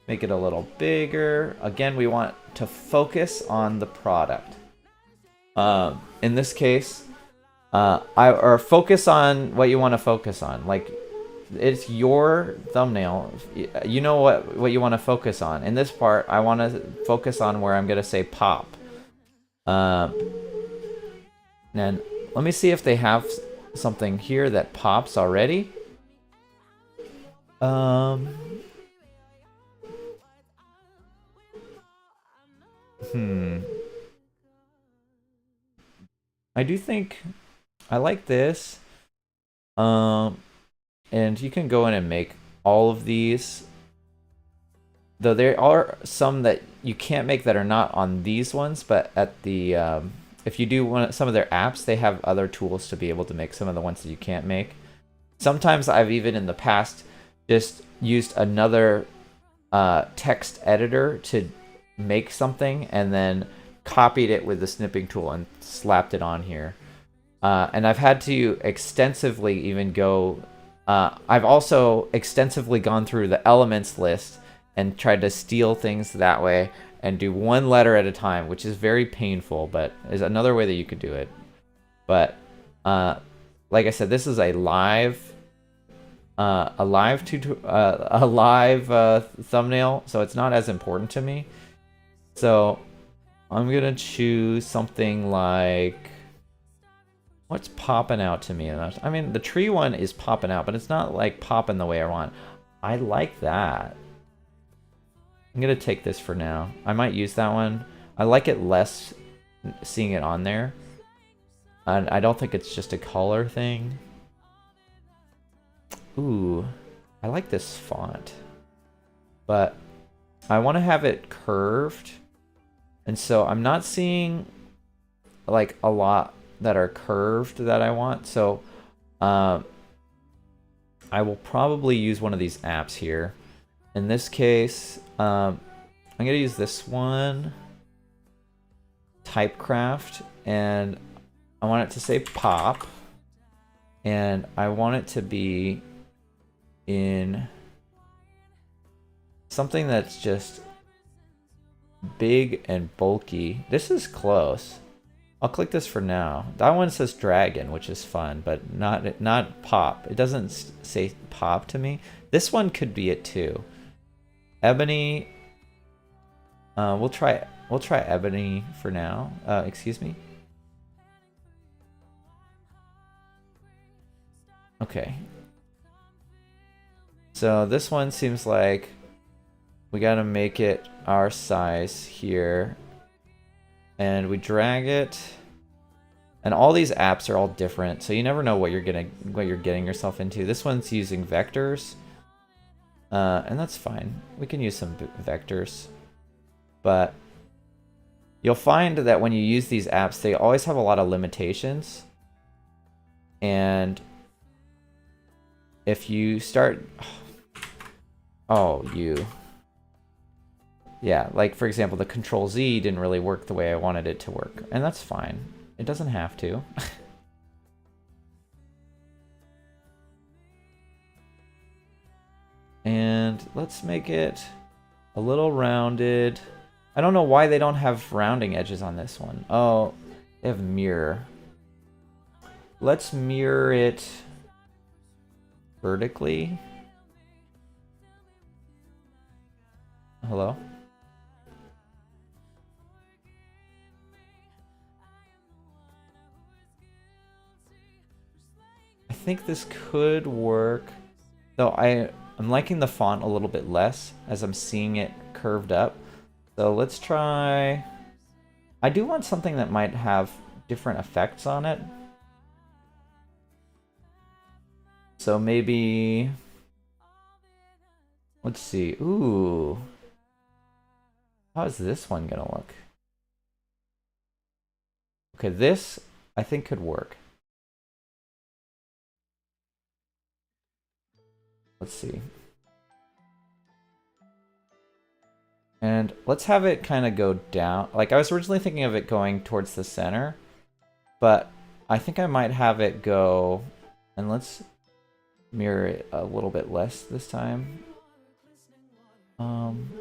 Make it a little bigger. Again, we want to focus on the product. In this case, or focus on what you want to focus on. Like, it's your thumbnail. You know what you want to focus on. In this part, I want to focus on where I'm going to say pop. And let me see if they have something here that pops already. I do think I like this. And you can go in and make all of these. Though there are some that you can't make that are not on these ones, but at the if you do some of their apps, they have other tools to be able to make some of the ones that you can't make. Sometimes I've even in the past just used another text editor to make something and then copied it with the snipping tool and slapped it on here. And I've had to extensively even go... I've also extensively gone through the elements list and tried to steal things that way and do one letter at a time, which is very painful, but is another way that you could do it. But like I said, this is a live thumbnail, so it's not as important to me. So I'm gonna choose something like, what's popping out to me? I mean, the tree one is popping out, but it's not like popping the way I want. I like that. I'm gonna take this for now. I might use that one. I like it less seeing it on there. And I don't think it's just a color thing. Ooh, I like this font. But I want to have it curved. And so I'm not seeing like a lot that are curved that I want. So I will probably use one of these apps here. In this case, I'm going to use this one, Typecraft, and I want it to say pop, and I want it to be in something that's just big and bulky. This is close. I'll click this for now. That one says dragon, which is fun, but not pop. It doesn't say pop to me. This one could be it too. Ebony. We'll try we'll try ebony for now. Excuse me. Okay. So this one seems like we gotta make it our size here. And we drag it. And all these apps are all different, so you never know what you're getting yourself into. This one's using vectors. And that's fine. We can use some vectors. But you'll find that when you use these apps, they always have a lot of limitations. And if you start... Oh, you... Yeah, like for example, the Control-Z didn't really work the way I wanted it to work. And that's fine. It doesn't have to. And let's make it a little rounded. I don't know why they don't have rounding edges on this one. Oh, they have mirror. Let's mirror it vertically. Hello? I think this could work. Though I'm liking the font a little bit less as I'm seeing it curved up. So let's try... I do want something that might have different effects on it. So maybe... Let's see. Ooh. How is this one gonna look? Okay, this I think could work. Let's see. And let's have it kind of go down. Like, I was originally thinking of it going towards the center, but I think I might have it go, and let's mirror it a little bit less this time.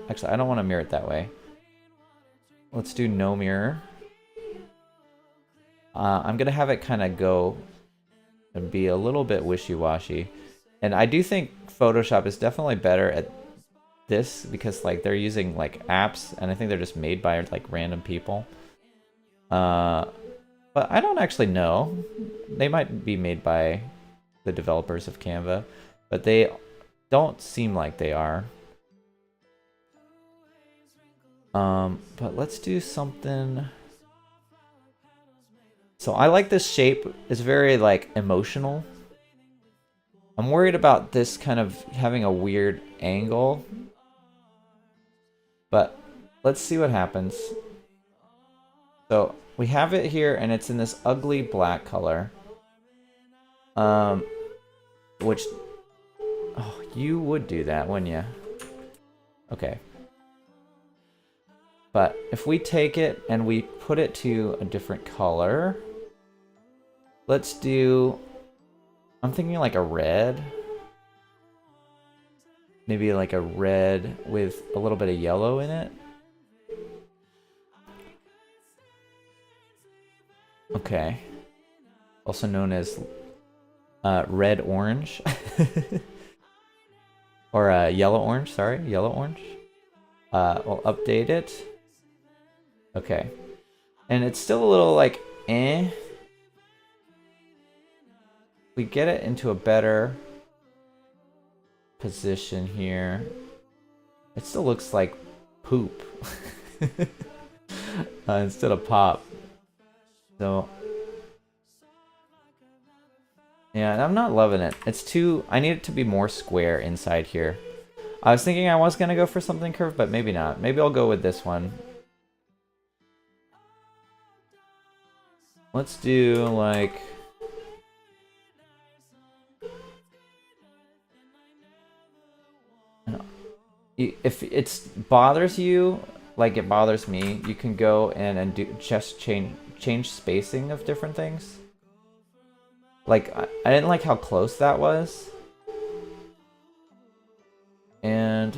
Actually, I don't want to mirror it that way. Let's do no mirror. I'm gonna have it kind of go and be a little bit wishy-washy. And I do think Photoshop is definitely better at this because like they're using like apps and I think they're just made by like random people. But I don't actually know. They might be made by the developers of Canva, but they don't seem like they are. But let's do something. So I like this shape. It's very like emotional. I'm worried about this kind of having a weird angle. But let's see what happens. So we have it here and it's in this ugly black color. Which, oh, you would do that, wouldn't you? Okay. But if we take it and we put it to a different color, let's do, I'm thinking like a red. Maybe like a red with a little bit of yellow in it. Okay. Also known as red orange. Or yellow orange, sorry, yellow orange. We'll update it. Okay. And it's still a little like eh. We get it into a better position here. It still looks like poop instead of pop. So yeah, and I'm not loving it. It's too, I need it to be more square inside here. I was thinking I was gonna go for something curved, but maybe not. Maybe I'll go with this one. Let's do like, if it bothers you like it bothers me, you can go in and do just change spacing of different things. Like I didn't like how close that was, and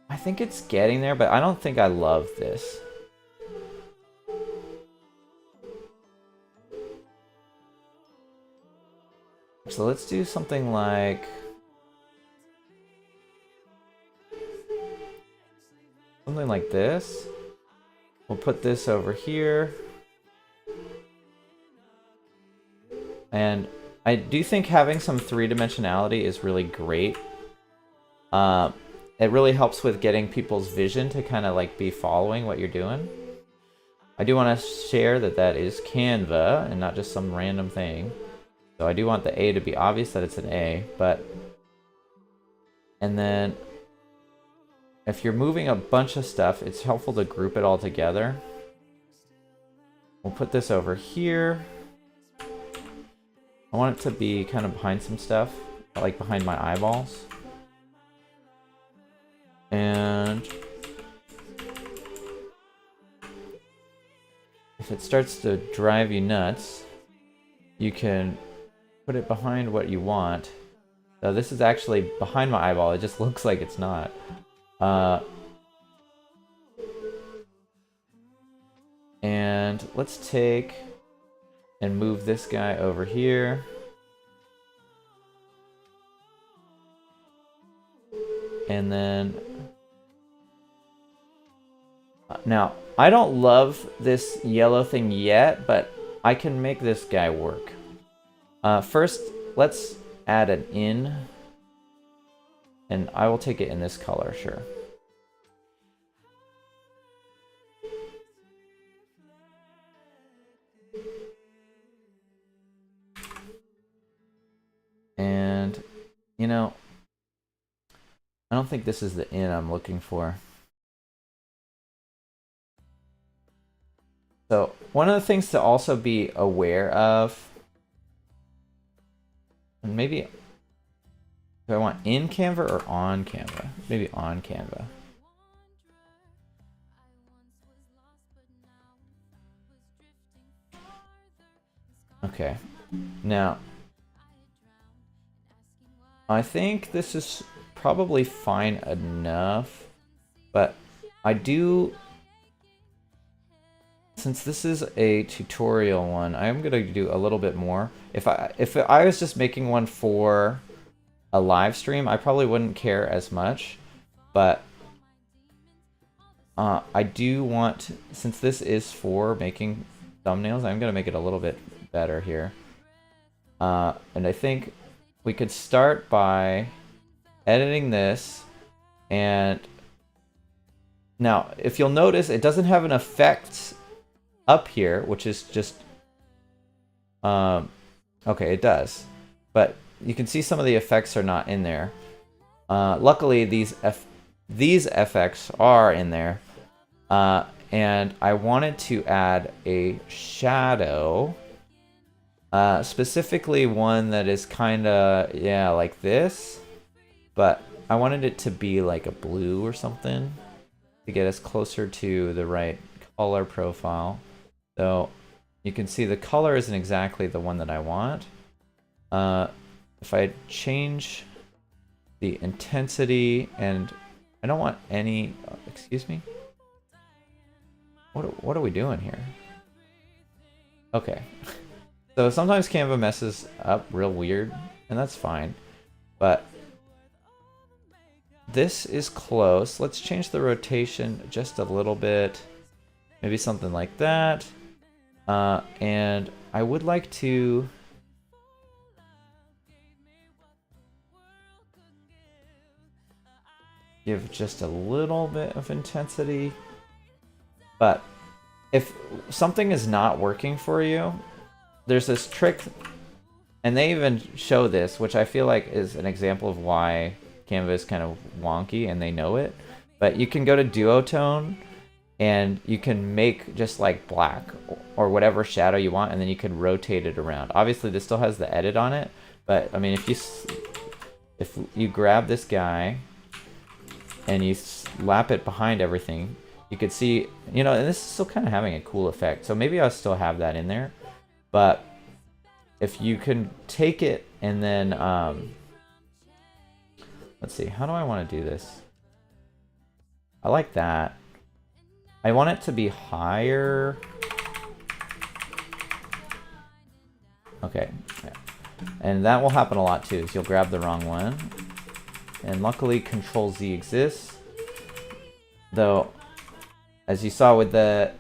I think it's getting there, but I don't think I love this. So let's do something like this. We'll put this over here. And I do think having some three-dimensionality is really great. It really helps with getting people's vision to kind of like be following what you're doing. I do want to share that that is Canva and not just some random thing. So I do want the A to be obvious that it's an A, but... And then if you're moving a bunch of stuff, it's helpful to group it all together. We'll put this over here. I want it to be kind of behind some stuff, like behind my eyeballs. And if it starts to drive you nuts, you can put it behind what you want. So this is actually behind my eyeball. It just looks like it's not. And let's take and move this guy over here. And then now I don't love this yellow thing yet, but I can make this guy work. First, let's add an in, and I will take it in this color, sure. And, you know, I don't think this is the in I'm looking for. So, one of the things to also be aware of, and maybe, do I want in Canva or on Canva? Maybe on Canva. Okay. Now, I think this is probably fine enough, but I do, since this is a tutorial one, I'm gonna do a little bit more. If I was just making one for a live stream, I probably wouldn't care as much, but I do want, since this is for making thumbnails, I'm gonna make it a little bit better here. And I think we could start by editing this, and now if you'll notice, it doesn't have an effect up here, which is just okay, it does, but you can see some of the effects are not in there. Luckily these FX are in there, and I wanted to add a shadow, specifically one that is kinda, yeah, like this, but I wanted it to be like a blue or something to get us closer to the right color profile. So you can see the color isn't exactly the one that I want. If I change the intensity, and I don't want any, excuse me? What are we doing here? Okay. So sometimes Canva messes up real weird, and that's fine. But this is close. Let's change the rotation just a little bit. Maybe something like that. And I would like to give just a little bit of intensity. But if something is not working for you, there's this trick, and they even show this, which I feel like is an example of why Canva is kind of wonky, and they know it. But you can go to duotone, and you can make just like black or whatever shadow you want, and then you can rotate it around. Obviously, this still has the edit on it, but I mean, if you grab this guy and you slap it behind everything, you could see, you know, and this is still kind of having a cool effect. So maybe I'll still have that in there. But if you can take it and then, let's see, how do I want to do this? I like that. I want it to be higher. Okay, yeah. And that will happen a lot too, is you'll grab the wrong one. And luckily Control Z exists. Though, as you saw with the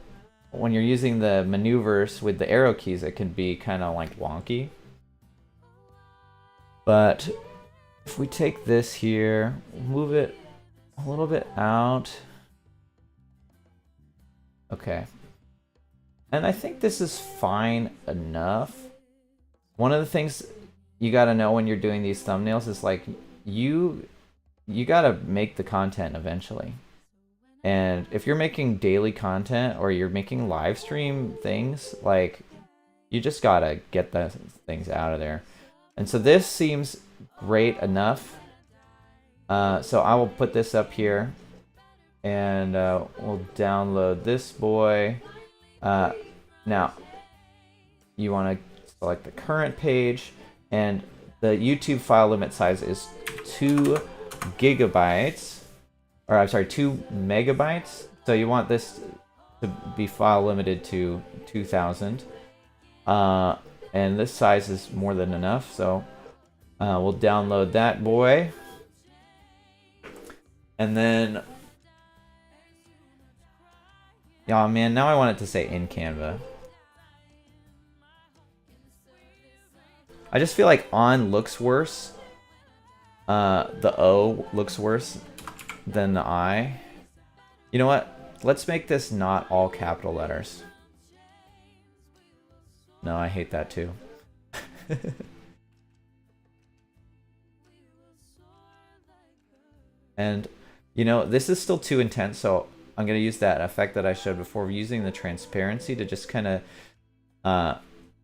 when you're using the maneuvers with the arrow keys, it can be kind of like wonky. But if we take this here, move it a little bit out. Okay. And I think this is fine enough. One of the things you got to know when you're doing these thumbnails is like you got to make the content eventually. And if you're making daily content or you're making live stream things, like you just got to get the things out of there. And so this seems great enough. So I will put this up here and we'll download this boy. Now you want to select the current page, and the YouTube file limit size is 2 gigabytes, or I'm sorry, 2 megabytes. So you want this to be file limited to 2000. And this size is more than enough, so we'll download that boy. And then, oh man, now I want it to say in Canva. I just feel like on looks worse. The O looks worse than the I. You know what? Let's make this not all capital letters. No, I hate that too. And, you know, this is still too intense, so I'm going to use that effect that I showed before, using the transparency to just kind of,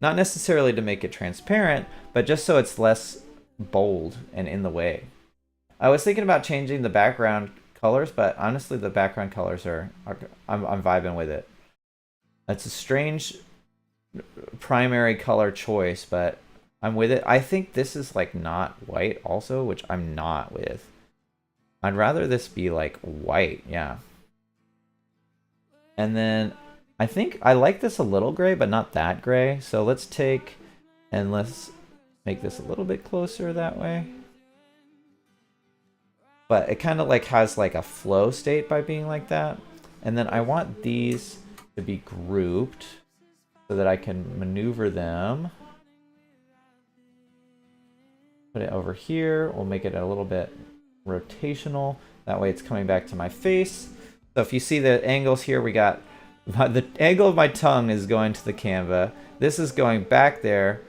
not necessarily to make it transparent, but just so it's less bold and in the way. I was thinking about changing the background colors, but honestly, the background colors I'm vibing with it. That's a strange primary color choice, but I'm with it. I think this is like not white also, which I'm not with. I'd rather this be like white, yeah. And then I think I like this a little gray, but not that gray. So let's take and let's make this a little bit closer that way. But it kind of like has like a flow state by being like that. And then I want these to be grouped so that I can maneuver them. Put it over here. We'll make it a little bit rotational. That way it's coming back to my face. So if you see the angles here, we got the angle of my tongue is going to the Canva. This is going back there.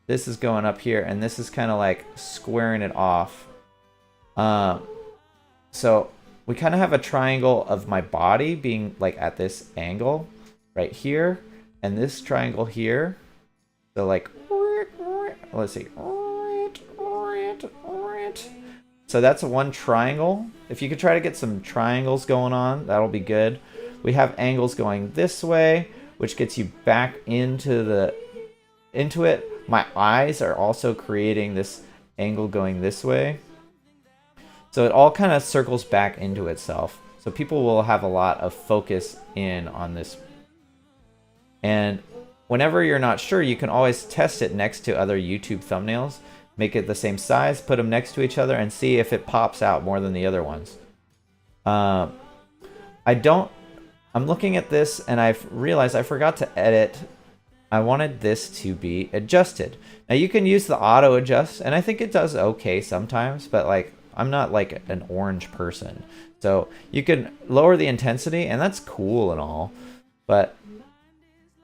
This is going up here, and this is kind of like squaring it off. So we kind of have a triangle of my body being like at this angle right here, and this triangle here. So like, let's see. So that's one triangle. If you could try to get some triangles going on, that'll be good. We have angles going this way, which gets you back into it. My eyes are also creating this angle going this way. So it all kind of circles back into itself. So people will have a lot of focus in on this. And whenever you're not sure, you can always test it next to other YouTube thumbnails. Make it the same size, put them next to each other, and see if it pops out more than the other ones. I'm looking at this, and I've realized I forgot to edit. I wanted this to be adjusted. Now you can use the auto adjust, and I think it does okay sometimes, but like I'm not like an orange person. So you can lower the intensity, and that's cool and all, but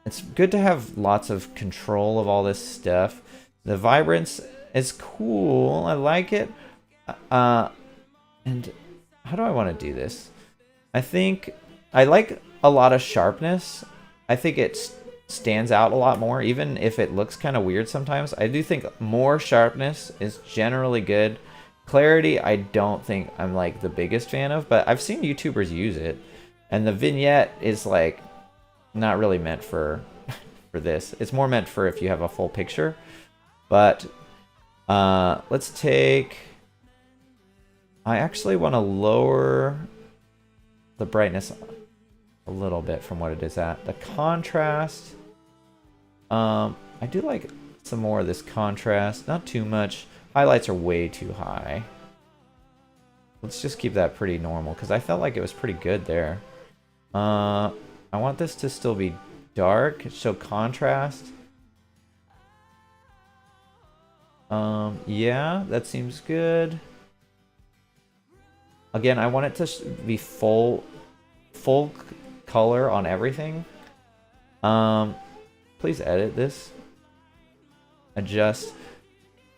it's good to have lots of control of all this stuff. The vibrance is cool. I like it. And how do I want to do this? I think I like a lot of sharpness. I think it stands out a lot more, even if it looks kind of weird sometimes. I do think more sharpness is generally good. Clarity, I don't think I'm like the biggest fan of, but I've seen YouTubers use it. And the vignette is like not really meant for this. It's more meant for if you have a full picture. But let's take, I actually want to lower the brightness a little bit from what it is at. The contrast, I do like some more of this contrast, not too much. Highlights are way too high. Let's just keep that pretty normal because I felt like it was pretty good there. I want this to still be dark, show contrast. Yeah, that seems good. Again, I want it to be full color on everything. Please edit this. Adjust.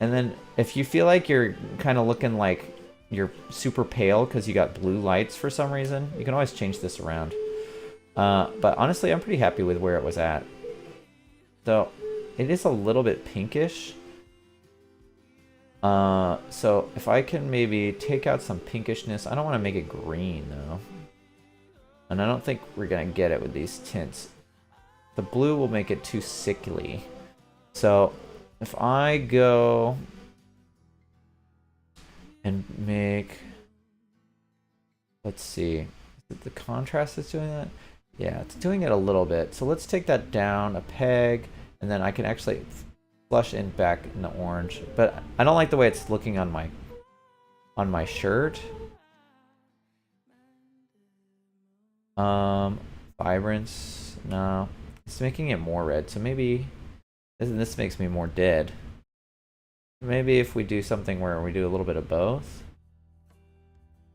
And then if you feel like you're kind of looking like you're super pale because you got blue lights for some reason, you can always change this around. But honestly, I'm pretty happy with where it was at. So it is a little bit pinkish. So if I can maybe take out some pinkishness, I don't want to make it green though. And I don't think we're going to get it with these tints. The blue will make it too sickly. So if I go and make, let's see, is it the contrast that's doing that? Yeah, it's doing it a little bit. So let's take that down a peg, and then I can actually flush in back in the orange. But I don't like the way it's looking on my shirt. Vibrance, no, it's making it more red. So maybe this makes me more dead. Maybe if we do something where we do a little bit of both.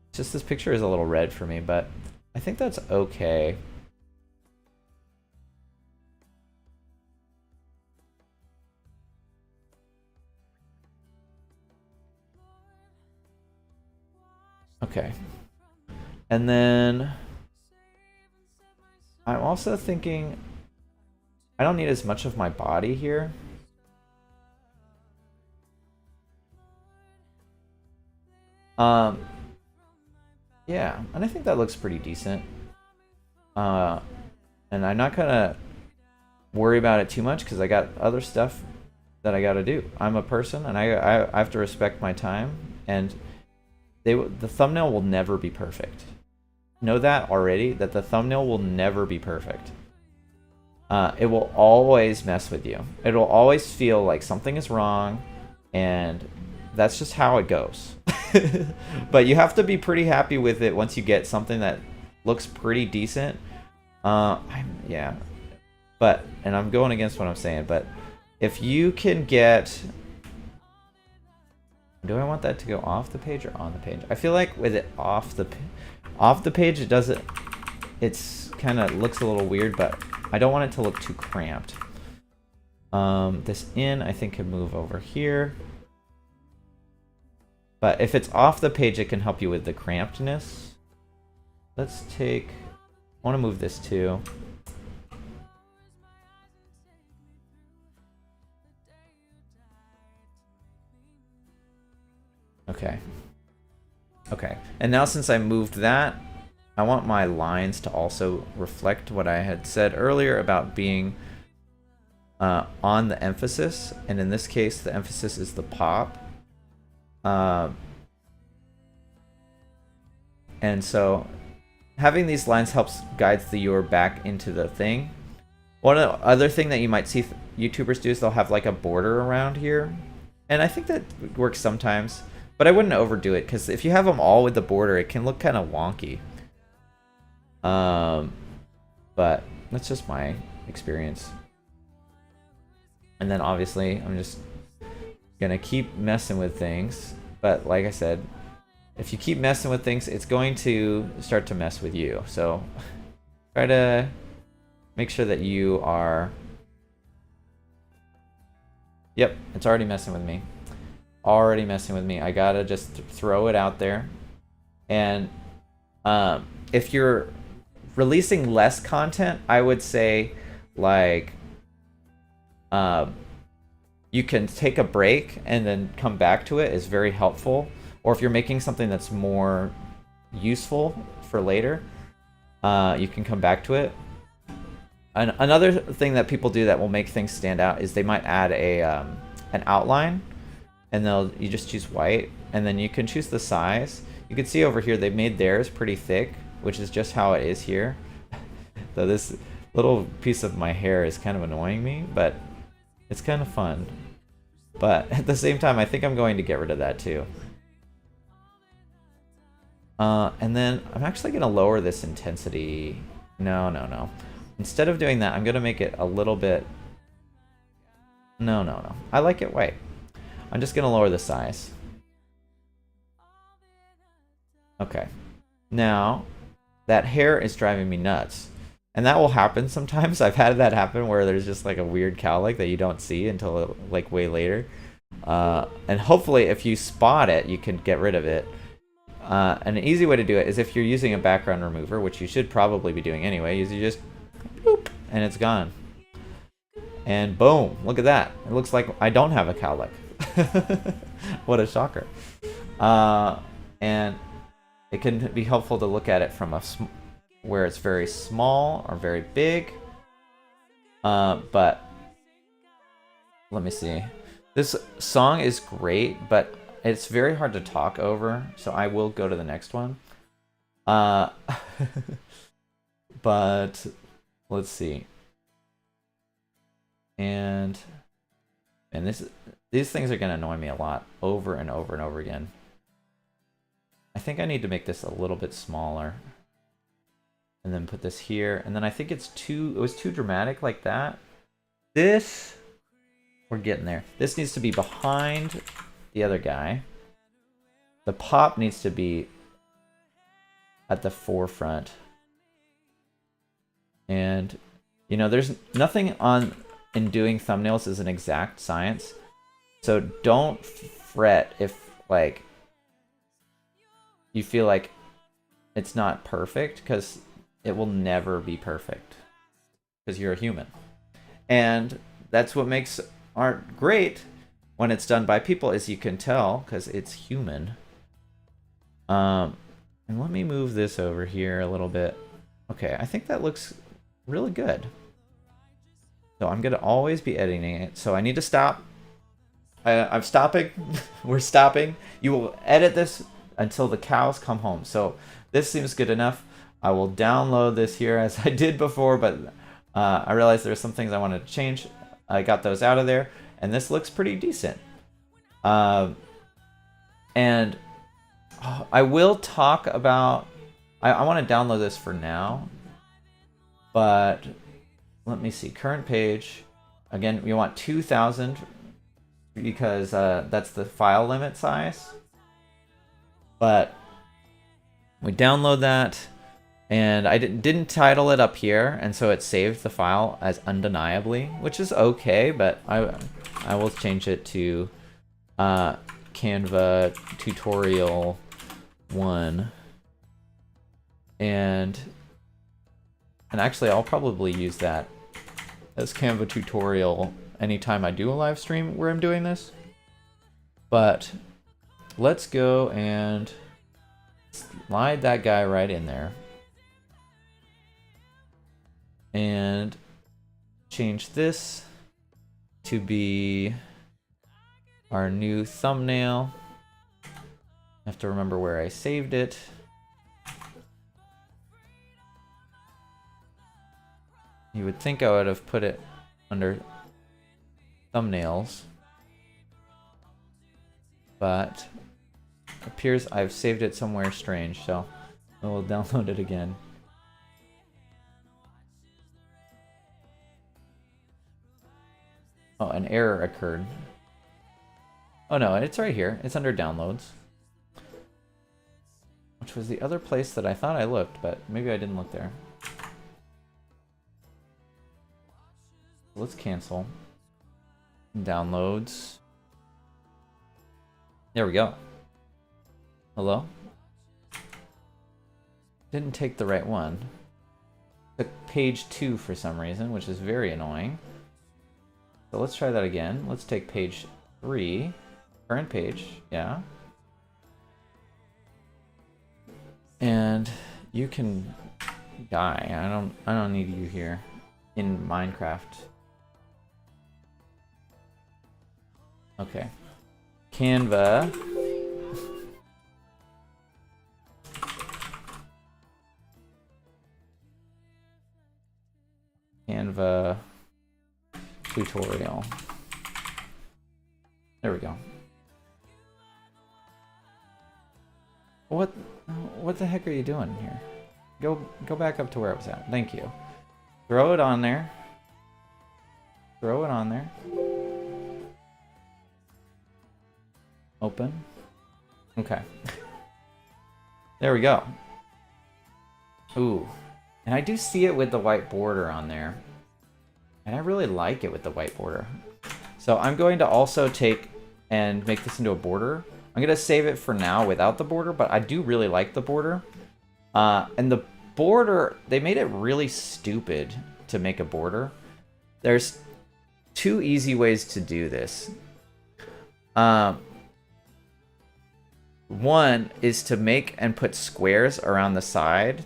It's just this picture is a little red for me, but I think that's okay. Okay. And then I'm also thinking I don't need as much of my body here. Yeah, and I think that looks pretty decent. And I'm not gonna worry about it too much because I got other stuff that I gotta do. I'm a person and I have to respect my time, and the thumbnail will never be perfect. Know that already, that the thumbnail will never be perfect. It will always mess with you. It'll always feel like something is wrong, and that's just how it goes. But you have to be pretty happy with it once you get something that looks pretty decent. Yeah. But, and I'm going against what I'm saying, but if you can get... Do I want that to go off the page or on the page? I feel like with it off the page, it doesn't... It's kind of looks a little weird, but I don't want it to look too cramped. This in, I think, can move over here. But if it's off the page, it can help you with the crampedness. Let's take... I want to move this too. Okay. Okay. And now since I moved that, I want my lines to also reflect what I had said earlier about being on the emphasis. And in this case, the emphasis is the pop. And so having these lines helps guides the viewer back into the thing. One other thing that you might see YouTubers do is they'll have like a border around here. And I think that works sometimes. But I wouldn't overdo it, because if you have them all with the border, it can look kind of wonky. But that's just my experience. And then obviously, I'm just gonna keep messing with things. But like I said, if you keep messing with things, it's going to start to mess with you. So try to make sure that you are... Yep, it's already messing with me. Already messing with me. I gotta just throw it out there. And if you're releasing less content, I would say like you can take a break and then come back to it is very helpful. Or if you're making something that's more useful for later, you can come back to it. And another thing that people do that will make things stand out is they might add a an outline. And you just choose white, and then you can choose the size. You can see over here they've made theirs pretty thick, which is just how it is here. So this little piece of my hair is kind of annoying me, but it's kind of fun. But at the same time, I think I'm going to get rid of that too. And then I'm actually going to lower this intensity. No. instead of doing that, I'm going to make it a little bit... No. I like it white. I'm just going to lower the size. Okay. Now, that hair is driving me nuts. And that will happen sometimes. I've had that happen where there's just like a weird cowlick that you don't see until like way later. And hopefully if you spot it, you can get rid of it. An easy way to do it is if you're using a background remover, which you should probably be doing anyway, is you just boop, and it's gone. And boom, look at that. It looks like I don't have a cowlick. What a shocker. And it can be helpful to look at it from where it's very small or very big. But let me see. This song is great, but it's very hard to talk over, so I will go to the next one. But let's see. And these things are going to annoy me a lot over and over and over again. I think I need to make this a little bit smaller. And then put this here. And then I think it was too dramatic like that. This, we're getting there. This needs to be behind the other guy. The pop needs to be at the forefront. And, you know, there's nothing in doing thumbnails is an exact science. So don't fret if, like, you feel like it's not perfect, because it will never be perfect, because you're a human. And that's what makes art great when it's done by people, is you can tell, because it's human. And let me move this over here a little bit. Okay, I think that looks really good. So I'm going to always be editing it. So I need to stop. I'm stopping. We're stopping. You will edit this until the cows come home. So this seems good enough. I will download this here as I did before, but I realized there were some things I wanted to change. I got those out of there, and this looks pretty decent. And I will talk about... I want to download this for now, but let me see. Current page. Again, we want 2,000 because that's the file limit size. But we download that, and I didn't title it up here, and so it saved the file as undeniably, which is okay, but I will change it to Canva tutorial 1. And actually I'll probably use that as Canva tutorial anytime I do a live stream where I'm doing this. But let's go and slide that guy right in there. And change this to be our new thumbnail. I have to remember where I saved it. You would think I would have put it under thumbnails, but it appears I've saved it somewhere strange, so I will download it again. Oh, an error occurred. Oh no, it's right here. It's under downloads, which was the other place that I thought I looked, but maybe I didn't look there. Let's cancel. Downloads. There we go. Hello? Didn't take the right one. Took page 2 for some reason, which is very annoying. So let's try that again. Let's take page 3. Current page, yeah. And you can die. I don't need you here in Minecraft. Okay. Canva. Canva tutorial. There we go. What the heck are you doing here? Go back up to where I was at. Thank you. Throw it on there. Throw it on there. Open. Okay. There we go. Ooh. And I do see it with the white border on there. And I really like it with the white border. So I'm going to also take and make this into a border. I'm going to save it for now without the border, but I do really like the border. And the border, they made it really stupid to make a border. There's two easy ways to do this. One is to make and put squares around the side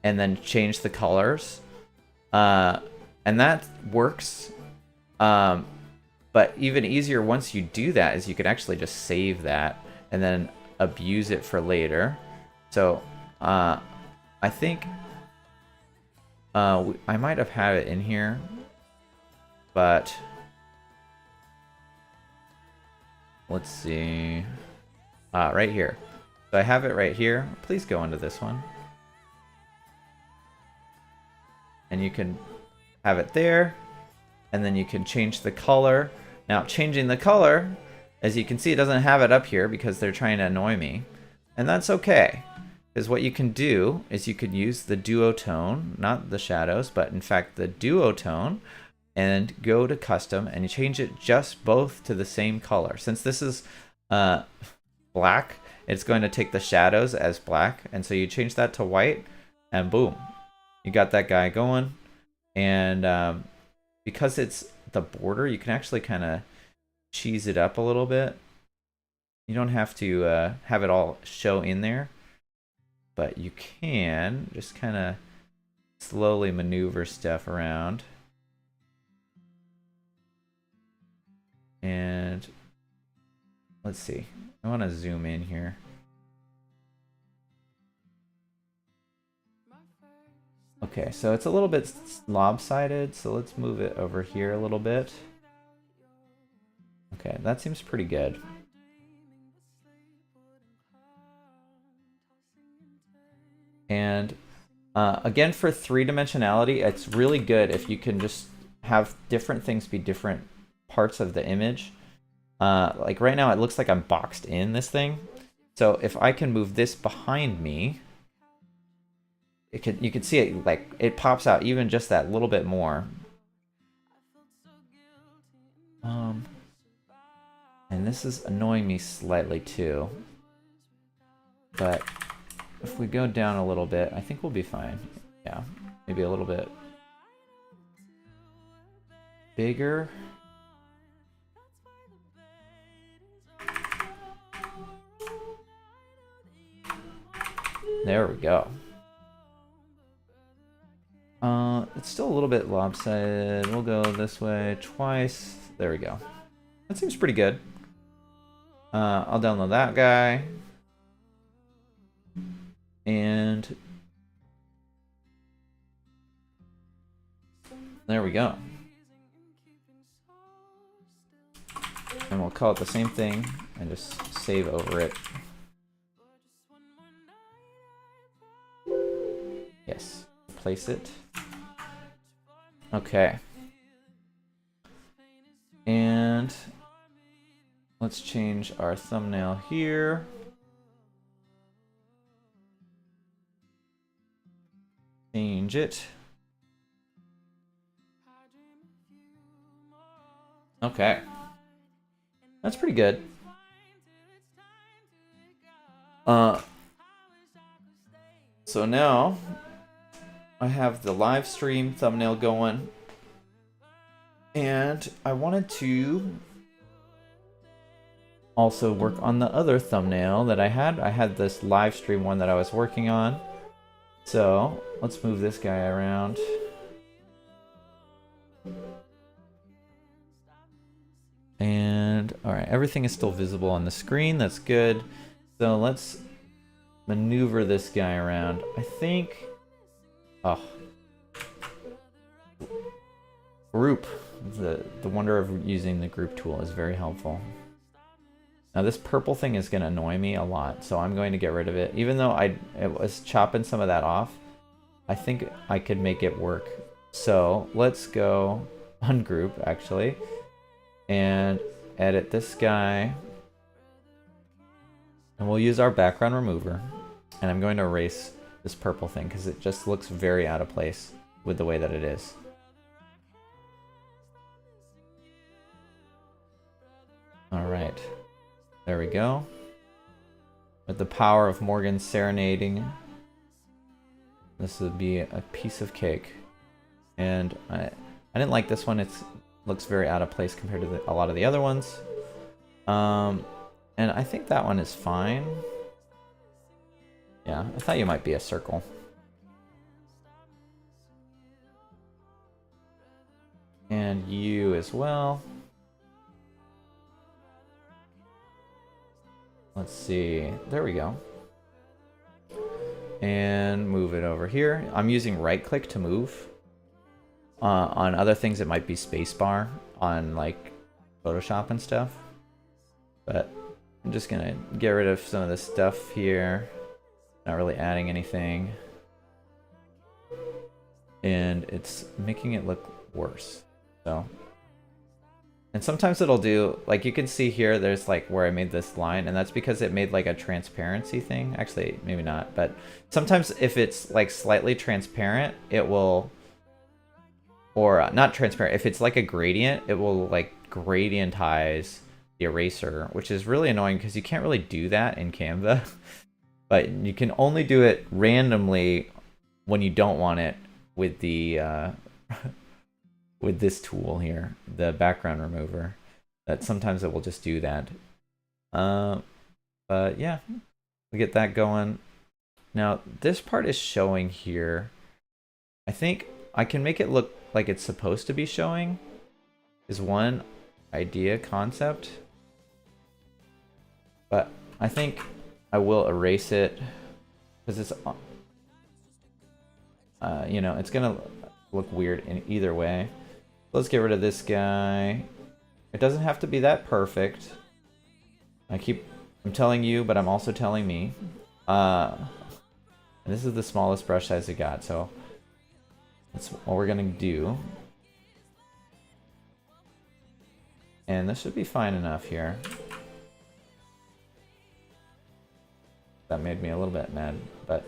and then change the colors. And that works. But even easier once you do that is you can actually just save that and then abuse it for later. So I think I might have had it in here, but let's see. Right here. So I have it right here. Please go into this one. And you can have it there. And then you can change the color. Now, changing the color, as you can see, it doesn't have it up here because they're trying to annoy me. And that's okay. Because what you can do is you could use the duotone, not the shadows, but in fact the duotone, and go to custom and you change it just both to the same color. Since this is black, it's going to take the shadows as black, and so you change that to white, and boom, you got that guy going. And because it's the border, you can actually kind of cheese it up a little bit. You don't have to have it all show in there, but you can just kind of slowly maneuver stuff around. And let's see. I want to zoom in here. Okay, so it's a little bit lopsided, so let's move it over here a little bit. Okay, that seems pretty good. And again, for three-dimensionality, it's really good if you can just have different things be different parts of the image. Like right now, it looks like I'm boxed in this thing. So if I can move this behind me, you can see it, like it pops out even just that little bit more. And this is annoying me slightly too. But if we go down a little bit, I think we'll be fine. Yeah, maybe a little bit bigger. There we go. It's still a little bit lopsided. We'll go this way twice. There we go. That seems pretty good. I'll download that guy. And there we go. And we'll call it the same thing and just save over it. Yes, place it. Okay. And let's change our thumbnail here. Change it. Okay. That's pretty good. So now I have the live stream thumbnail going, and I wanted to also work on the other thumbnail that I had. I had this live stream one that I was working on. So let's move this guy around. And all right, everything is still visible on the screen. That's good. So let's maneuver this guy around. I think, oh, group. The wonder of using the group tool is very helpful. Now this purple thing is going to annoy me a lot, so I'm going to get rid of it. Even though it was chopping some of that off, I think I could make it work So let's go ungroup actually and edit this guy. And we'll use our background remover. And I'm going to erase this purple thing because it just looks very out of place with the way that it is. All right, there we go. With the power of Morgan serenading, this would be a piece of cake. And I didn't like this one. It looks very out of place compared to a lot of the other ones. And I think that one is fine. Yeah, I thought you might be a circle. And you as well. Let's see. There we go. And move it over here. I'm using right click to move. On other things, it might be spacebar on like Photoshop and stuff. But I'm just gonna get rid of some of this stuff here. Not really adding anything. And it's making it look worse. So. And sometimes it'll do, like you can see here, there's like where I made this line, and that's because it made like a transparency thing. Actually, maybe not, but sometimes if it's like slightly transparent, it will, or not transparent, if it's like a gradient, it will like gradientize the eraser, which is really annoying because you can't really do that in Canva. But you can only do it randomly when you don't want it with the with this tool here, the background remover. That sometimes it will just do that. But yeah, we get that going. Now this part is showing here. I think I can make it look like it's supposed to be showing. Is one idea concept. But I think I will erase it because it's, you know, it's gonna look weird in either way. Let's get rid of this guy. It doesn't have to be that perfect. I'm telling you, but I'm also telling me. And this is the smallest brush size I got, so that's what we're gonna do. And this should be fine enough here. That made me a little bit mad, but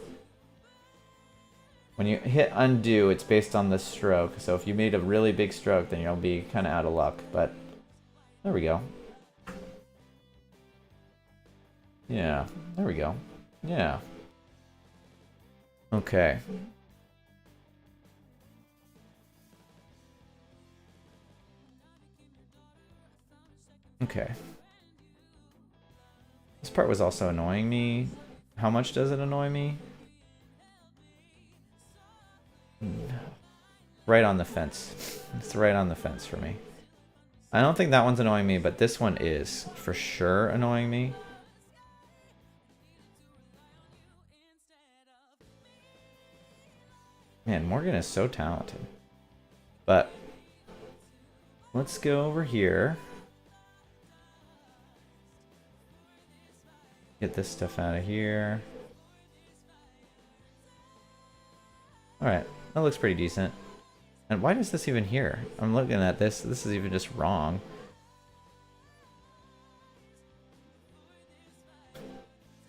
when you hit undo, it's based on the stroke. So if you made a really big stroke, then you'll be kind of out of luck. But there we go. Yeah, there we go. Yeah. Okay. Okay. This part was also annoying me. How much does it annoy me? Right on the fence. It's right on the fence for me. I don't think that one's annoying me, but this one is for sure annoying me. Man, Morgan is so talented. But let's go over here. Get this stuff out of here. Alright, that looks pretty decent. And why is this even here? I'm looking at this. This is even just wrong.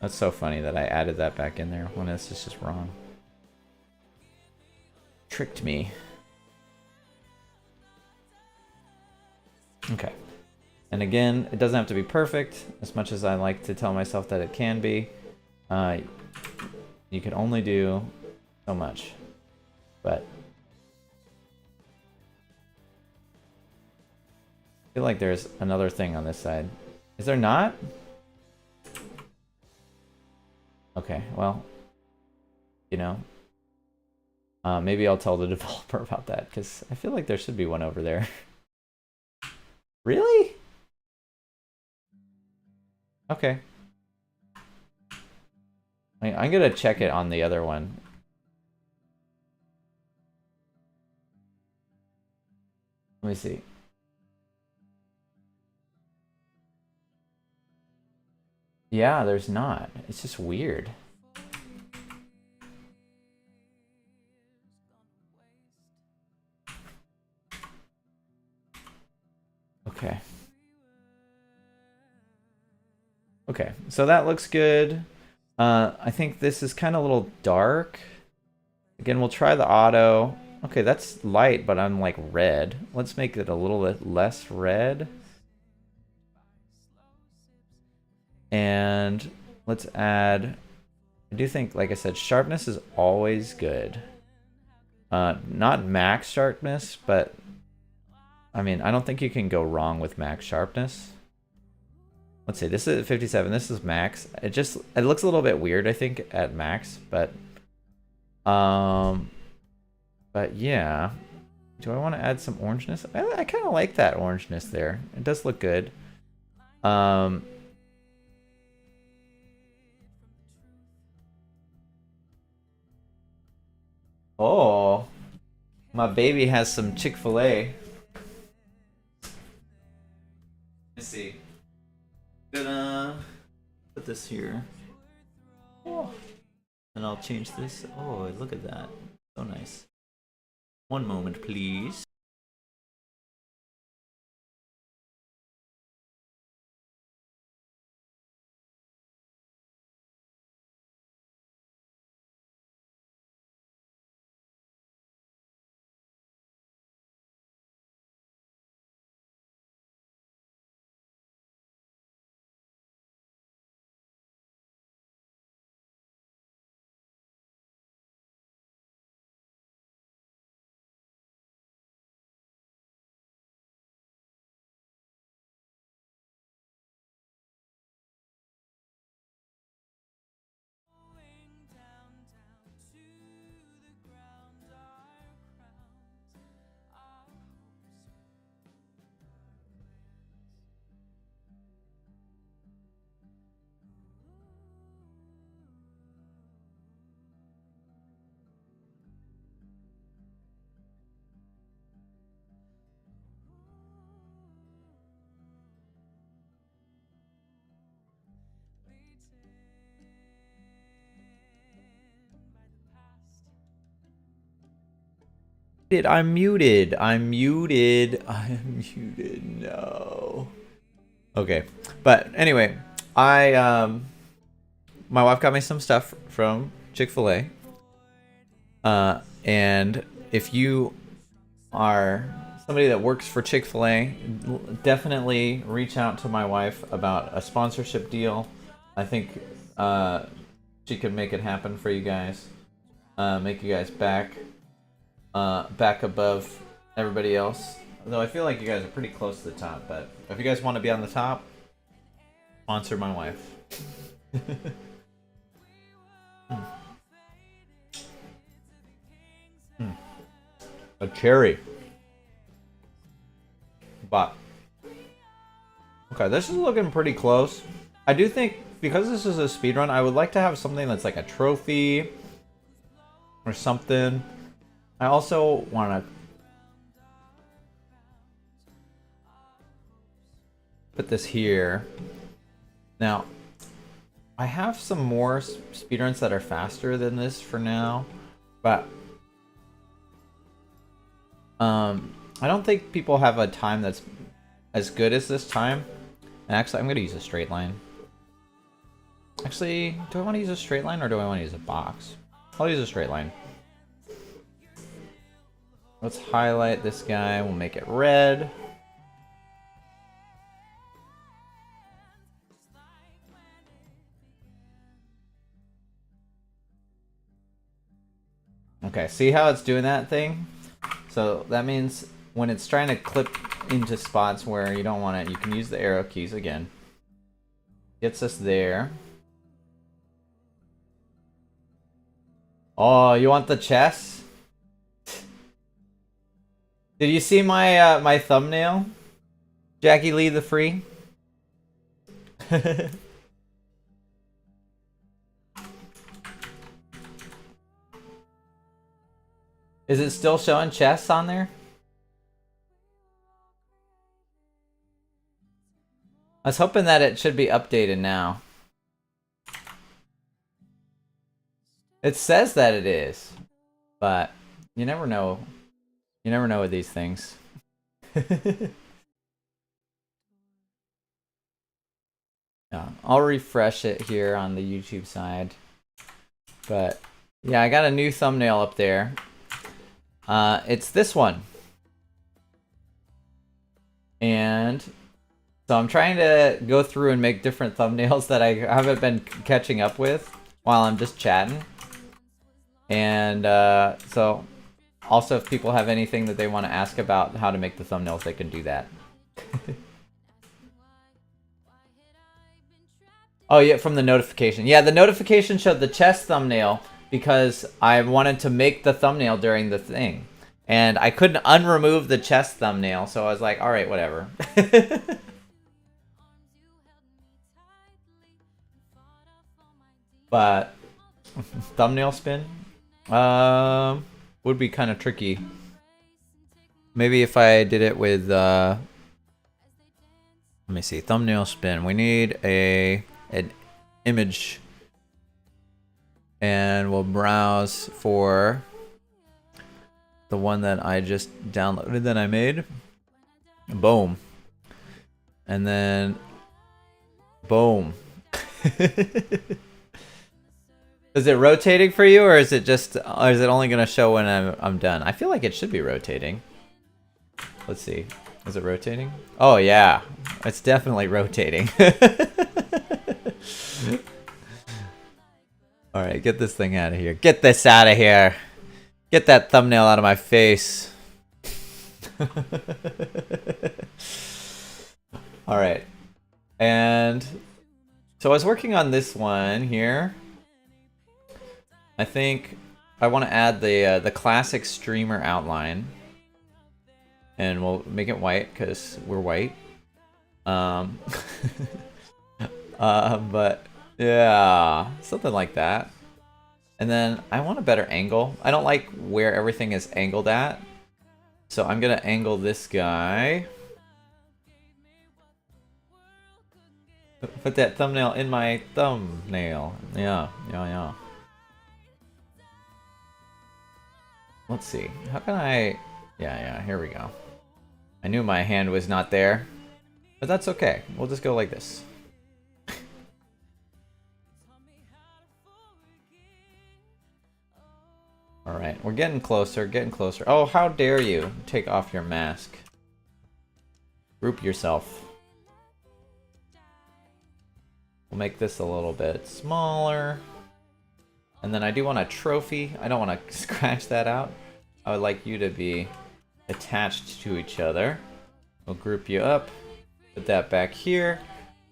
That's so funny that I added that back in there when this is just wrong. Tricked me. Okay. And again, it doesn't have to be perfect, as much as I like to tell myself that it can be. You can only do so much. But I feel like there's another thing on this side. Is there not? Okay, well, you know, maybe I'll tell the developer about that, because I feel like there should be one over there. Really? Okay. I'm gonna check it on the other one. Let me see. Yeah, there's not. It's just weird. Okay. Okay, so that looks good. I think this is kind of a little dark. Again, we'll try the auto. Okay, that's light, but I'm like red. Let's make it a little bit less red. And let's add, I do think, like I said, sharpness is always good. Not max sharpness, but I mean, I don't think you can go wrong with max sharpness. Let's see, this is 57, this is max. It looks a little bit weird, I think, at max, but yeah. Do I want to add some orangeness? I kind of like that orangeness there. It does look good. Oh, my baby has some Chick-fil-A. Let's see. Gonna put this here. Oh. And I'll change this. Oh, look at that. So nice. One moment, please. I'm muted. I'm muted. I'm muted. No. Okay. But anyway, my wife got me some stuff from Chick-fil-A. And if you are somebody that works for Chick-fil-A, definitely reach out to my wife about a sponsorship deal. I think she could make it happen for you guys. Make you guys back above everybody else. Though I feel like you guys are pretty close to the top, but if you guys want to be on the top, sponsor my wife. A cherry. But okay, this is looking pretty close. I do think because this is a speed run, I would like to have something that's like a trophy or something. I also want to put this here. Now, I have some more speedruns that are faster than this for now, but I don't think people have a time that's as good as this time. And actually, I'm going to use a straight line. Actually, do I want to use a straight line or do I want to use a box? I'll use a straight line. Let's highlight this guy. We'll make it red. Okay, see how it's doing that thing? So that means when it's trying to clip into spots where you don't want it, you can use the arrow keys again. Gets us there. Oh, you want the chess? Did you see my my thumbnail? Jackie Lee the Free? Is it still showing chess on there? I was hoping that it should be updated now. It says that it is, but you never know. You never know with these things. Yeah, I'll refresh it here on the YouTube side. But yeah, I got a new thumbnail up there. It's this one. And so I'm trying to go through and make different thumbnails that I haven't been catching up with while I'm just chatting. And so also if people have anything that they want to ask about how to make the thumbnails, they can do that. Oh yeah, from the notification. Yeah, the notification showed the chest thumbnail because I wanted to make the thumbnail during the thing. And I couldn't unremove the chest thumbnail, so I was like, alright, whatever. But thumbnail spin would be kind of tricky. Maybe if I did it with let me see, thumbnail spin. We need an image, and we'll browse for the one that I just downloaded that I made. Boom. And then boom. Is it rotating for you, or is it just, or is it only gonna show when I'm done? I feel like it should be rotating. Let's see. Is it rotating? Oh yeah, it's definitely rotating. All right, get this thing out of here. Get this out of here. Get that thumbnail out of my face. All right, and so I was working on this one here. I think I want to add the classic streamer outline, and we'll make it white because we're white. But yeah, something like that. And then I want a better angle. I don't like where everything is angled at, so I'm gonna angle this guy. Put that thumbnail in my thumbnail. Yeah. Let's see. How can I... Yeah, here we go. I knew my hand was not there, but that's okay. We'll just go like this. Alright, we're getting closer, getting closer. Oh, how dare you take off your mask. Group yourself. We'll make this a little bit smaller. And then I do want a trophy. I don't want to scratch that out. I would like you to be attached to each other. We'll group you up. Put that back here.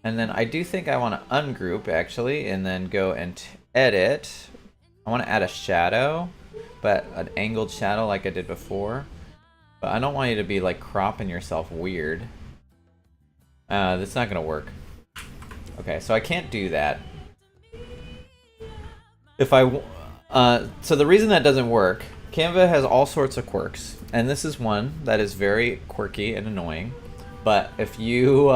And then I do think I want to ungroup, actually, and then go and edit. I want to add a shadow, but an angled shadow like I did before. But I don't want you to be, like, cropping yourself weird. That's not going to work. Okay, so I can't do that. If I, so the reason that doesn't work, Canva has all sorts of quirks, and this is one that is very quirky and annoying. But if you,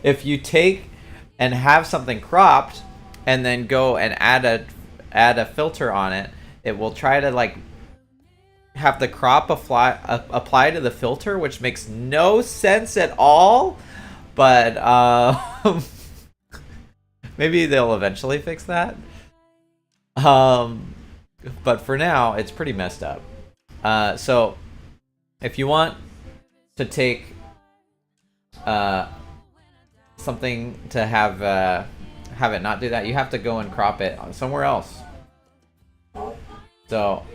if you take and have something cropped, and then go and add a filter on it, it will try to like have the crop apply to the filter, which makes no sense at all. But maybe they'll eventually fix that. But for now, it's pretty messed up. So if you want to take something to have it not do that, you have to go and crop it somewhere else. So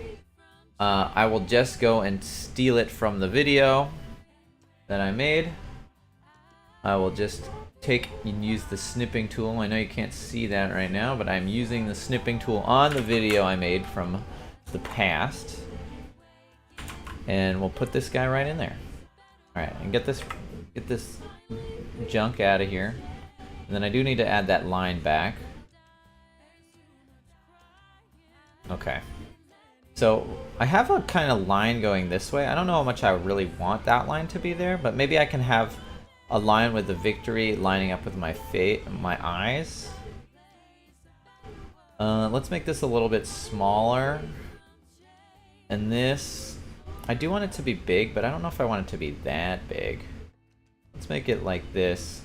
I will just go and steal it from the video that I made. I will just take and use the snipping tool. I know you can't see that right now, but I'm using the snipping tool on the video I made from the past. And we'll put this guy right in there. Alright, and get this junk out of here. And then I do need to add that line back. Okay. So I have a kind of line going this way. I don't know how much I really want that line to be there, but maybe I can have a line with the victory lining up with my eyes. Let's make this a little bit smaller. And this, I do want it to be big, but I don't know if I want it to be that big. Let's make it like this.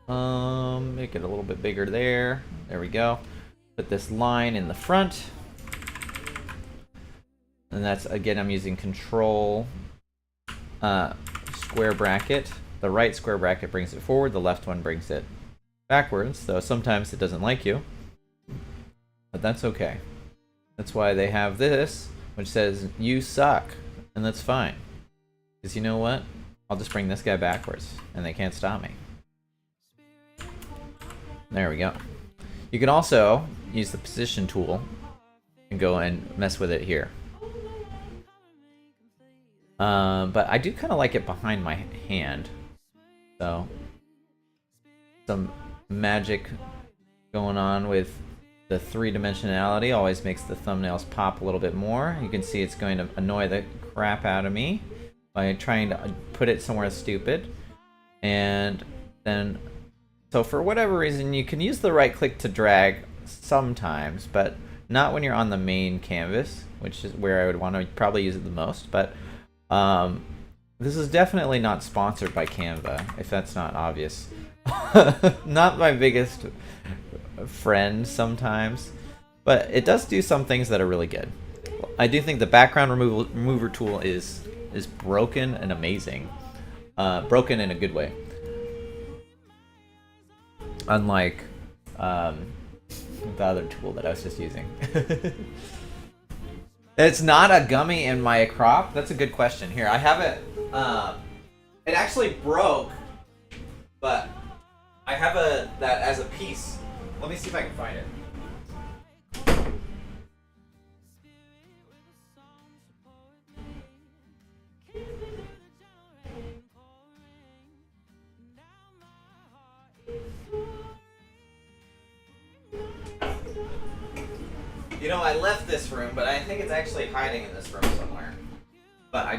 Make it a little bit bigger there. There we go. Put this line in the front. And that's, again, I'm using control square bracket. The right square bracket brings it forward, the left one brings it backwards, so sometimes it doesn't like you. But that's okay. That's why they have this, which says, you suck. And that's fine. Because you know what? I'll just bring this guy backwards, and they can't stop me. There we go. You can also use the position tool and go and mess with it here. But I do kind of like it behind my hand. So, some magic going on with the three-dimensionality always makes the thumbnails pop a little bit more. You can see it's going to annoy the crap out of me by trying to put it somewhere stupid. And then, so for whatever reason, you can use the right click to drag sometimes, but not when you're on the main canvas, which is where I would want to probably use it the most. But this is definitely not sponsored by Canva, if that's not obvious. Not my biggest friend sometimes, but it does do some things that are really good. I do think the background remover tool is broken and amazing. Broken in a good way. Unlike the other tool that I was just using. It's not a gummy in my crop? That's a good question. Here, I have it. It actually broke, but I have that as a piece. Let me see if I can find it. You know, I left this room, but I think it's actually hiding in this room somewhere. But I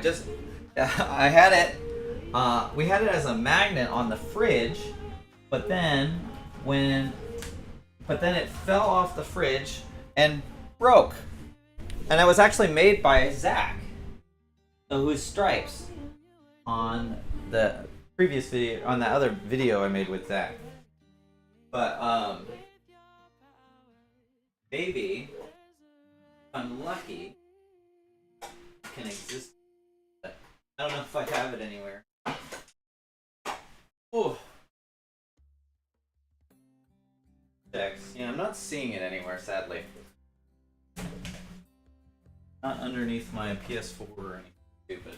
had it, we had it as a magnet on the fridge, but then it fell off the fridge and broke. And it was actually made by Zach, whose stripes on the previous video, on that other video I made with Zach. But, maybe, I'm lucky, can exist. I don't know if I have it anywhere. Ooh. Yeah, I'm not seeing it anywhere, sadly. Not underneath my PS4 or anything stupid.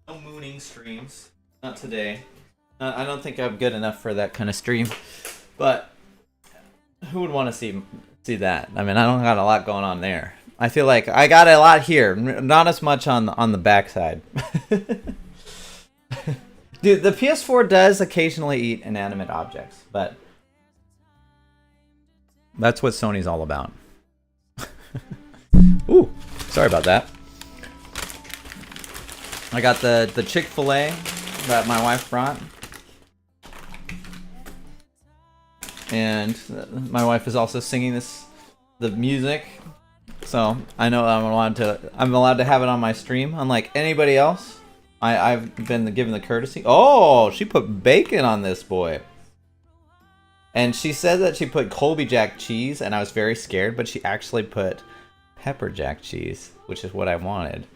No mooning streams. Not today. I don't think I'm good enough for that kind of stream. But who would want to see that? I mean, I don't got a lot going on there. I feel like I got a lot here, not as much on the backside. Dude, the PS4 does occasionally eat inanimate objects, but that's what Sony's all about. Ooh, sorry about that. I got the Chick-fil-A that my wife brought. And my wife is also singing the music. So I know I'm allowed to have it on my stream, unlike anybody else. I've been given the courtesy. Oh, she put bacon on this boy. And she said that she put Colby Jack cheese, and I was very scared, but she actually put pepper jack cheese, which is what I wanted.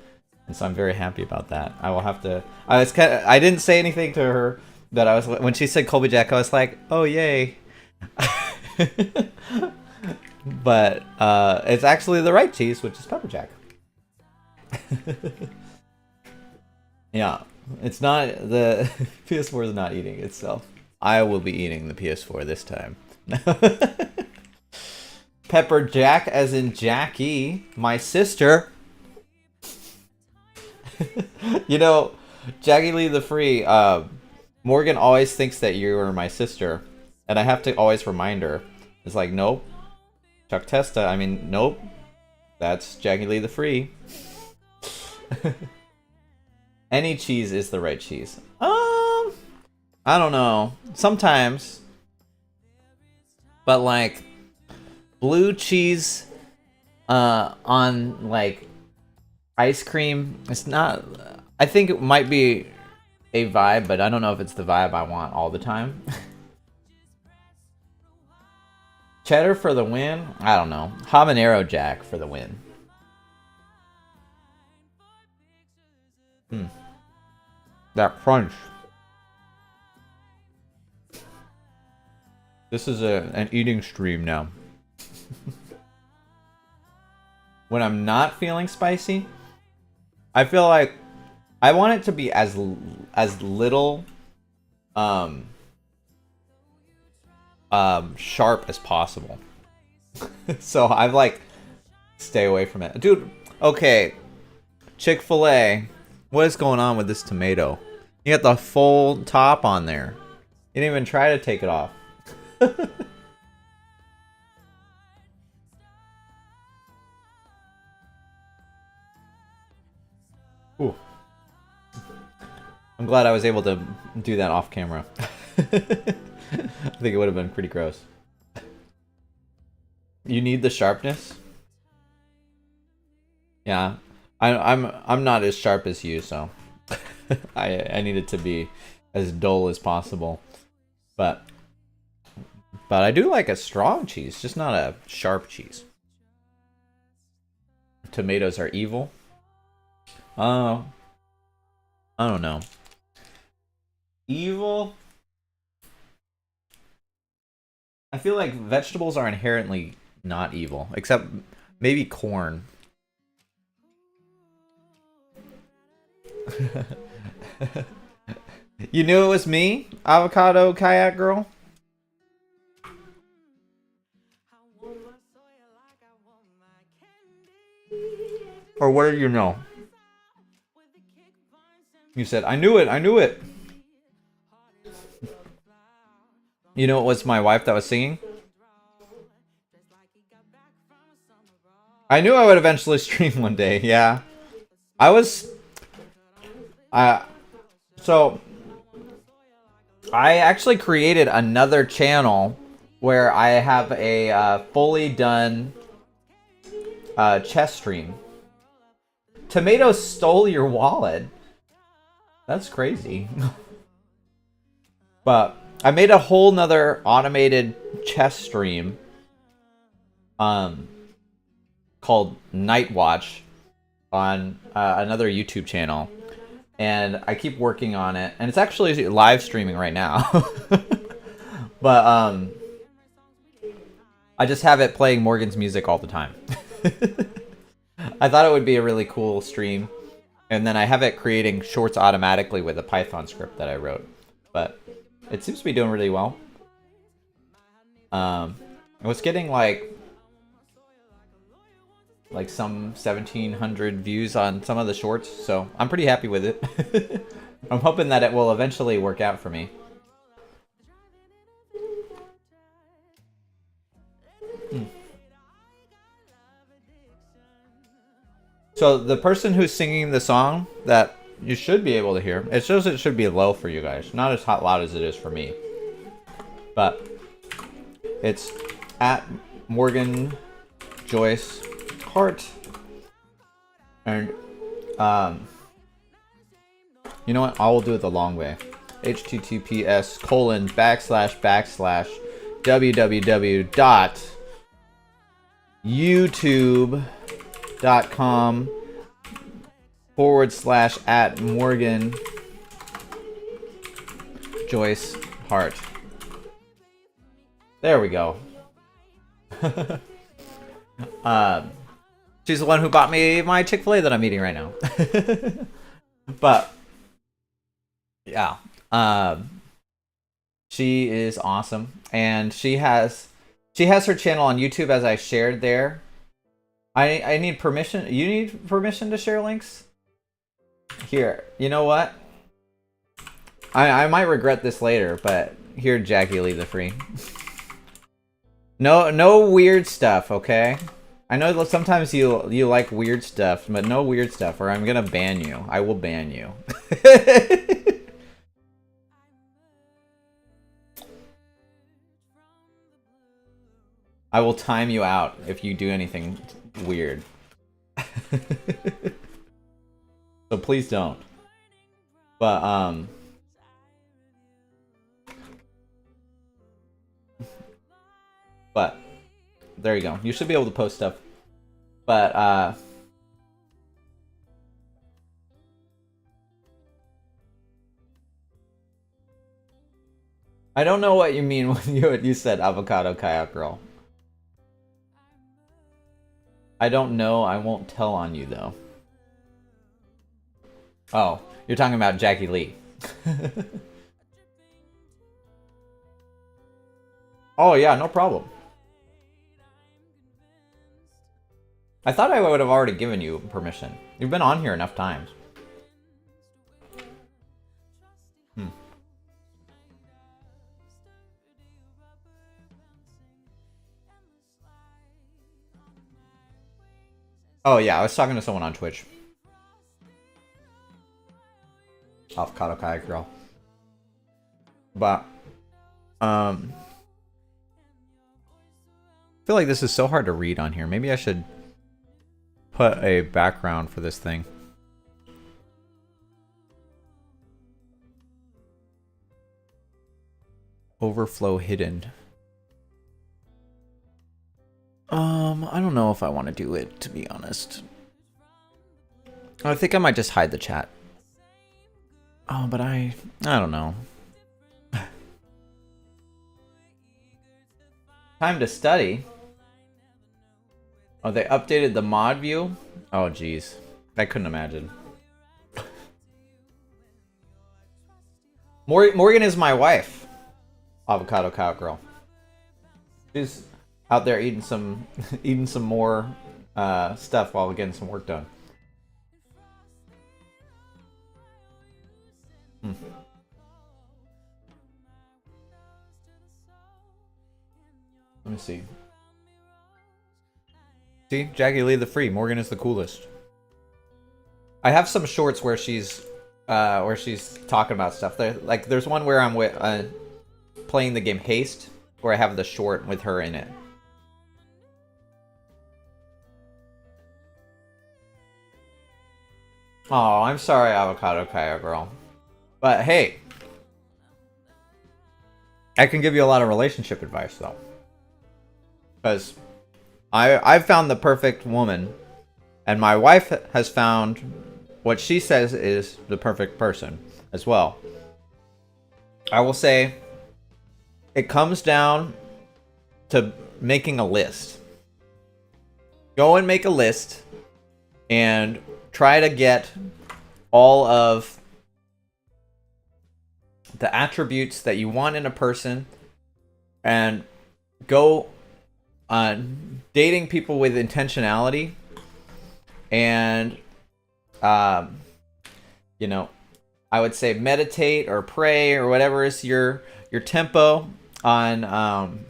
And so I'm very happy about that. I will have to. I didn't say anything to her, but when she said Colby Jack, I was like, oh yay. But it's actually the right cheese, which is pepper jack. Yeah, it's not, the PS4 is not eating itself. I will be eating the PS4 this time. Pepper Jack, as in Jackie, my sister. You know, Jackie Lee the Free, Morgan always thinks that you are my sister. And I have to always remind her. It's like, nope. Chuck Testa, I mean, nope. That's Jackie Lee the Free. Any cheese is the right cheese. I don't know. Sometimes. But like blue cheese on like Ice cream. It's not. I think it might be a vibe, but I don't know if it's the vibe I want all the time. Cheddar for the win? I don't know. Habanero Jack for the win. That crunch. This is an eating stream now. When I'm not feeling spicy, I feel like I want it to be as little sharp as possible. So I've like stay away from it. Dude, okay. Chick-fil-A. What is going on with this tomato? You got the full top on there. You didn't even try to take it off. Ooh. I'm glad I was able to do that off camera. I think it would have been pretty gross. You need the sharpness? Yeah. I'm not as sharp as you, so I need it to be as dull as possible. But I do like a strong cheese, just not a sharp cheese. Tomatoes are evil. I don't know. Evil? I feel like vegetables are inherently not evil, except maybe corn. You knew it was me, Avocado Kayak Girl? Or what did you know? You said, I knew it, I knew it. You know it was my wife that was singing? I knew I would eventually stream one day, yeah. So I actually created another channel where I have a fully done chess stream. Tomato stole your wallet. That's crazy. But I made a whole nother automated chess stream called Night Watch on another YouTube channel. And I keep working on it. And it's actually live streaming right now. But I just have it playing Morgan's music all the time. I thought it would be a really cool stream. And then I have it creating shorts automatically with a Python script that I wrote. But it seems to be doing really well. It was getting like some 1,700 views on some of the shorts, so I'm pretty happy with it. I'm hoping that it will eventually work out for me. So the person who's singing the song that you should be able to hear, it shows it should be low for you guys, not as loud as it is for me. But it's at Morgan Joyce Hart, and you know what? I will do it the long way. https://www.youtube.com/@ Morgan Joyce Hart. There we go. She's the one who bought me my Chick-fil-A that I'm eating right now. But yeah, she is awesome, and she has her channel on YouTube, as I shared there. I need permission. You need permission to share links? Here, you know what? I might regret this later, but here, Jackie, leave the free. No weird stuff, okay? I know that sometimes you like weird stuff, but no weird stuff, or I'm gonna ban you. I will ban you. I will time you out if you do anything weird. So please don't. But but there you go. You should be able to post stuff. But I don't know what you mean when you said avocado kayak girl. I don't know. I won't tell on you though. Oh, you're talking about Jackie Lee. Oh yeah, no problem. I thought I would have already given you permission. You've been on here enough times. Oh yeah, I was talking to someone on Twitch. Avocado kayak girl. But I feel like this is so hard to read on here. Maybe I should put a background for this thing. Overflow hidden. I don't know if I want to do it, to be honest. I think I might just hide the chat. Oh, but I don't know. Time to study. Oh, they updated the mod view? Oh, jeez. I couldn't imagine. Morgan is my wife. Avocado cowgirl. She's out there eating some more stuff while we're getting some work done. Let me see. See, Jackie Lee the Free. Morgan is the coolest. I have some shorts where she's talking about stuff. There's one where I'm playing the game Haste, where I have the short with her in it. Oh, I'm sorry, Avocado Kaya girl. But hey, I can give you a lot of relationship advice though. Because I've found the perfect woman, and my wife has found what she says is the perfect person as well. I will say it comes down to making a list. Go and make a list and try to get all of the attributes that you want in a person, and go dating people with intentionality, and you know, I would say meditate or pray or whatever is your tempo on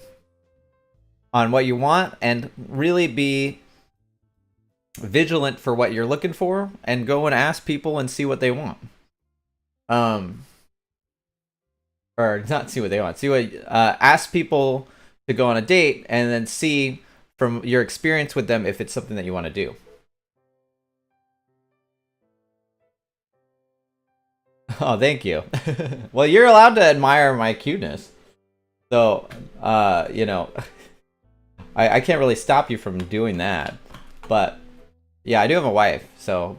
what you want, and really be vigilant for what you're looking for, and go and ask people and see what they want. Or not see what they want. See what ask people to go on a date, and then see from your experience with them if it's something that you want to do. Oh, thank you. Well, you're allowed to admire my cuteness. So, you know, I can't really stop you from doing that. But, yeah, I do have a wife, so...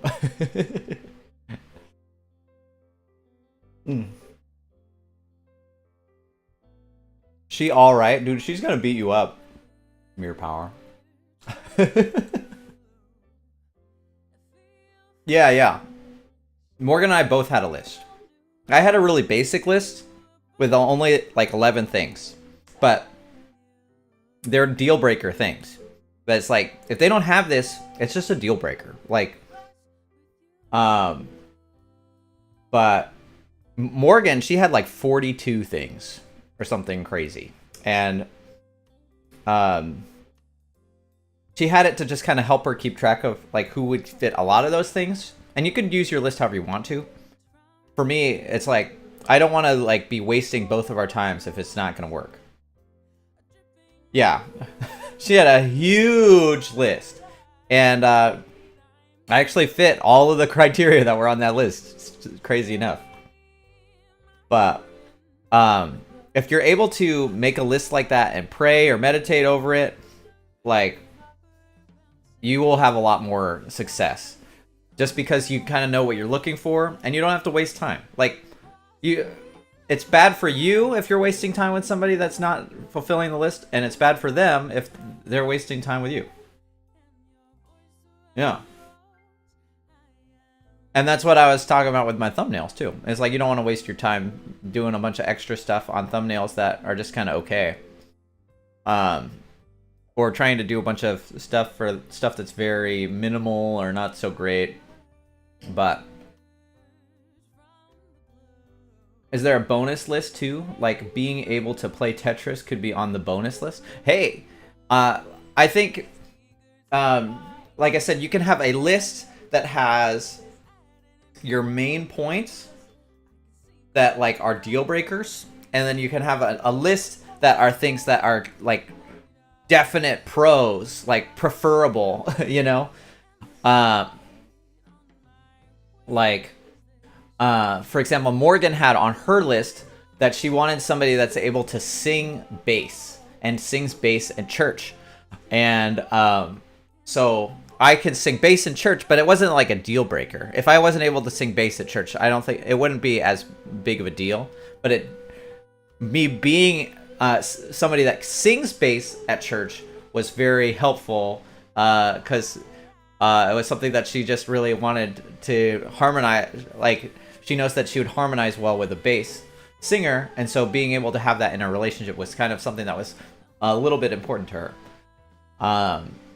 She alright? Dude, she's gonna beat you up. Mirror power. Yeah. Morgan and I both had a list. I had a really basic list with only like 11 things. But they're deal breaker things. But it's like, if they don't have this, it's just a deal breaker. Like, but Morgan, she had like 42 things or something crazy. And she had it to just kind of help her keep track of like who would fit a lot of those things. And you can use your list however you want to. For me, it's like, I don't want to like be wasting both of our times if it's not going to work. Yeah. She had a huge list. And I actually fit all of the criteria that were on that list. It's crazy enough. But if you're able to make a list like that and pray or meditate over it, like, you will have a lot more success. Just because you kind of know what you're looking for, and you don't have to waste time. Like, it's bad for you if you're wasting time with somebody that's not fulfilling the list, and it's bad for them if they're wasting time with you. Yeah. And that's what I was talking about with my thumbnails too. It's like, you don't want to waste your time doing a bunch of extra stuff on thumbnails that are just kind of okay. Or trying to do a bunch of stuff for stuff that's very minimal or not so great. But is there a bonus list too? Like, being able to play Tetris could be on the bonus list. Hey, I think, like I said, you can have a list that has your main points that like are deal breakers, and then you can have a list that are things that are like definite pros, like preferable, you know? For example, Morgan had on her list that she wanted somebody that's able to sing bass and sings bass in church. And so I could sing bass in church, but it wasn't like a deal breaker. If I wasn't able to sing bass at church, I don't think it wouldn't be as big of a deal. But me being somebody that sings bass at church was very helpful, because it was something that she just really wanted to harmonize. Like, she knows that she would harmonize well with a bass singer, and so being able to have that in a relationship was kind of something that was a little bit important to her.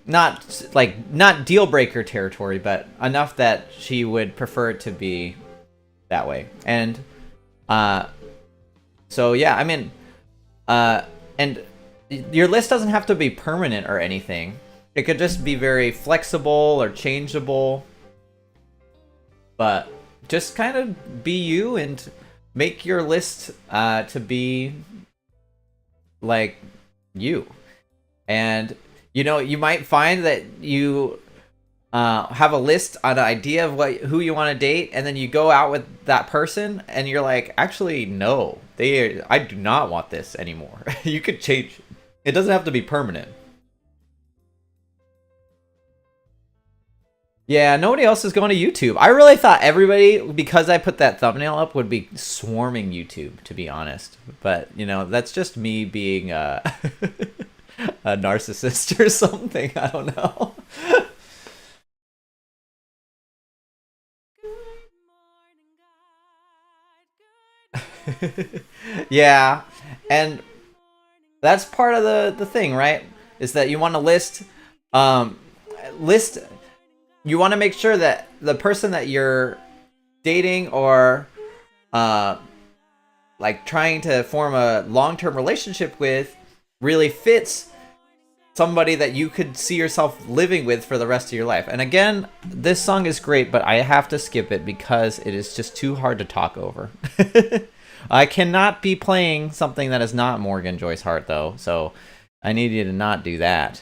Not deal breaker territory, but enough that she would prefer it to be that way. And so yeah, I mean, and your list doesn't have to be permanent or anything. It could just be very flexible or changeable. But just kind of be you and make your list to be like you. And you know, you might find that you have a list, an idea of who you want to date, and then you go out with that person, and you're like, actually, no, I do not want this anymore. You could change. It doesn't have to be permanent. Yeah, nobody else is going to YouTube. I really thought everybody, because I put that thumbnail up, would be swarming YouTube, to be honest. But, you know, that's just me being a narcissist or something. I don't know. Yeah, and that's part of the thing, right? Is that you want to list, you want to make sure that the person that you're dating or like trying to form a long-term relationship with really fits somebody that you could see yourself living with for the rest of your life. And again, this song is great, but I have to skip it because it is just too hard to talk over. I cannot be playing something that is not Morgan Joyce Hart, though, so I need you to not do that.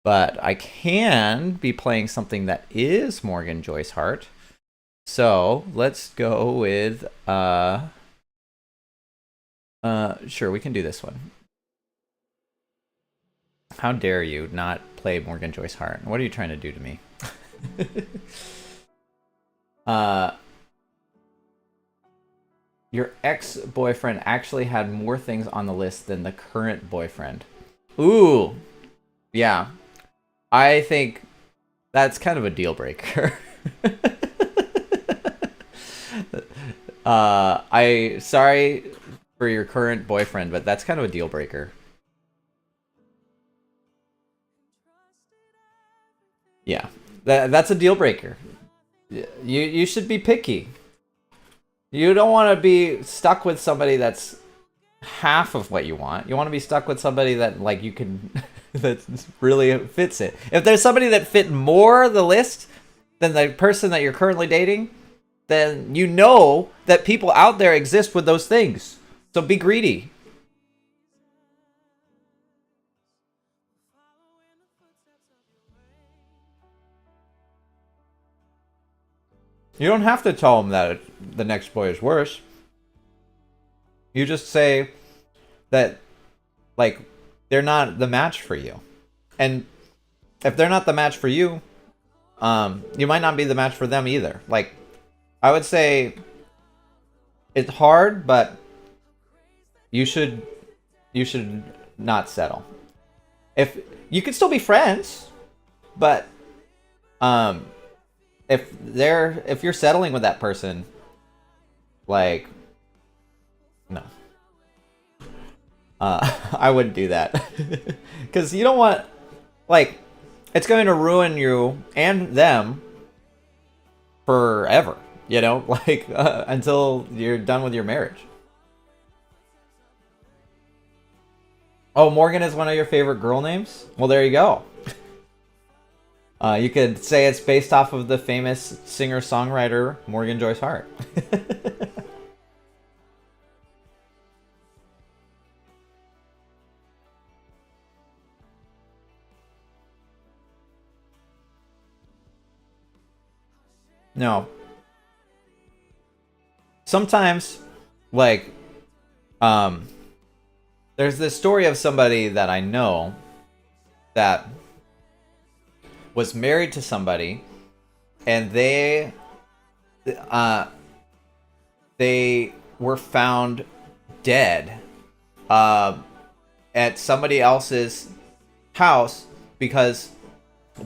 But I can be playing something that is Morgan Joyce Hart. So let's go with sure, we can do this one. How dare you not play Morgan Joyce Hart? What are you trying to do to me? Your ex-boyfriend actually had more things on the list than the current boyfriend. Ooh. Yeah. I think that's kind of a deal breaker. Sorry for your current boyfriend, but that's kind of a deal breaker. Yeah. That's a deal breaker. You should be picky. You don't want to be stuck with somebody that's half of what you want. You want to be stuck with somebody that like you can that really fits it. If there's somebody that fit more the list than the person that you're currently dating, then you know that people out there exist with those things. So be greedy. You don't have to tell them that the next boy is worse. You just say that, like, they're not the match for you. And if they're not the match for you, you might not be the match for them either. Like, I would say it's hard, but you should not settle. If you can still be friends, but if you're settling with that person, like, no. I wouldn't do that. Because you don't want, like, it's going to ruin you and them forever, you know? Like, until you're done with your marriage. Oh, Morgan is one of your favorite girl names? Well, there you go. You could say it's based off of the famous singer-songwriter Morgan Joyce Hart. No. Sometimes, like, there's this story of somebody that I know that was married to somebody, and they were found dead at somebody else's house because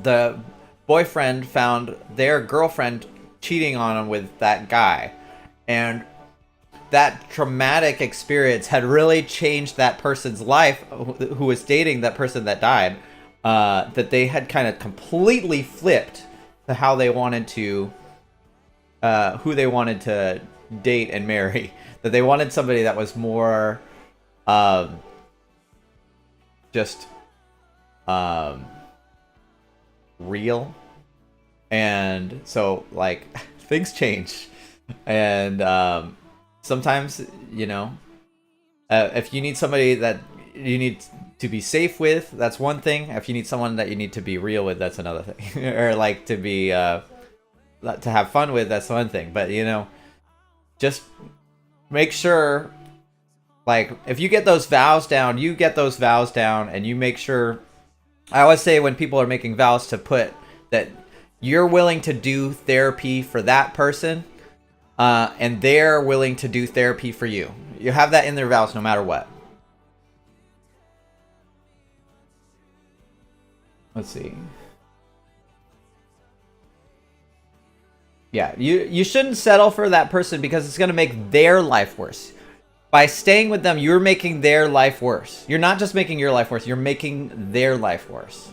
the boyfriend found their girlfriend cheating on him with that guy. And that traumatic experience had really changed that person's life, who was dating that person that died, that they had kind of completely flipped to how they wanted to, who they wanted to date and marry. That they wanted somebody that was more, just, real. And so, like, things change. And sometimes, you know, if you need somebody that you need to be safe with, that's one thing. If you need someone that you need to be real with, that's another thing. Or like to be to have fun with, that's one thing. But, you know, just make sure, like, if you get those vows down, you get those vows down, and you make sure. I always say when people are making vows to put that you're willing to do therapy for that person, and they're willing to do therapy for you. You have that in their vows no matter what. Let's see. Yeah, you shouldn't settle for that person because it's going to make their life worse. By staying with them, you're making their life worse. You're not just making your life worse, you're making their life worse.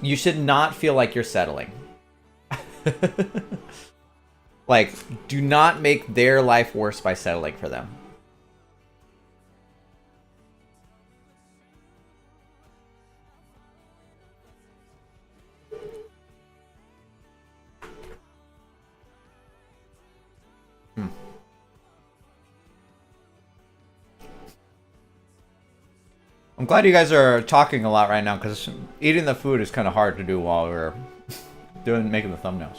You should not feel like you're settling. Like, do not make their life worse by settling for them. I'm glad you guys are talking a lot right now, because eating the food is kind of hard to do while we're making the thumbnails.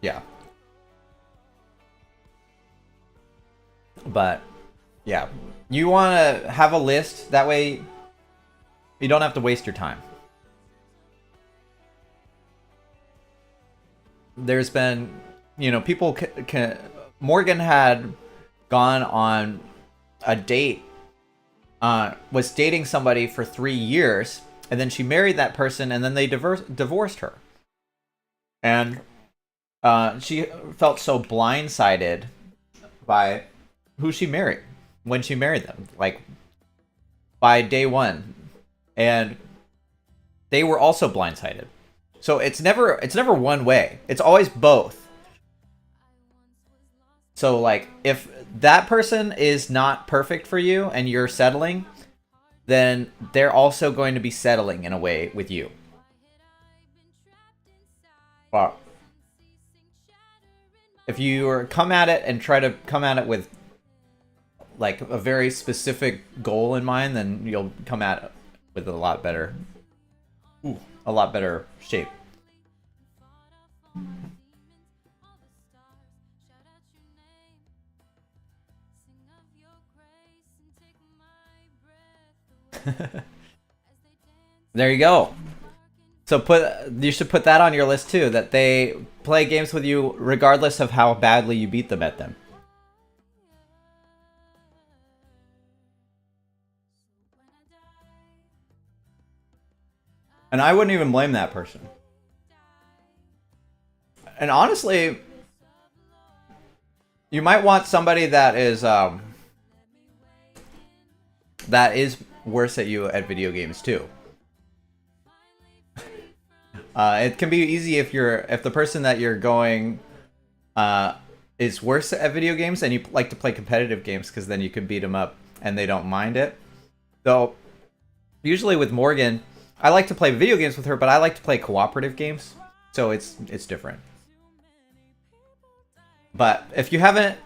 Yeah. But, yeah. You want to have a list, that way you don't have to waste your time. There's been, you know, people Morgan had gone on a date, was dating somebody for 3 years, and then she married that person, and then they divorced her. And she felt so blindsided by who she married when she married them, like, by day one. And they were also blindsided. So it's never one way. It's always both. So, like, if that person is not perfect for you and you're settling, then they're also going to be settling in a way with you. Well, if you come at it and try to come at it with, like, a very specific goal in mind, then you'll come at it with a lot better Ooh, a lot better shape. There you go. So you should put that on your list too, that they play games with you regardless of how badly you beat them at them. And I wouldn't even blame that person. And honestly, you might want somebody that is worse at you at video games too. It can be easy if the person that you're going is worse at video games and you like to play competitive games, because then you can beat them up and they don't mind it. So usually with Morgan, I like to play video games with her, but I like to play cooperative games, so it's different. But if you haven't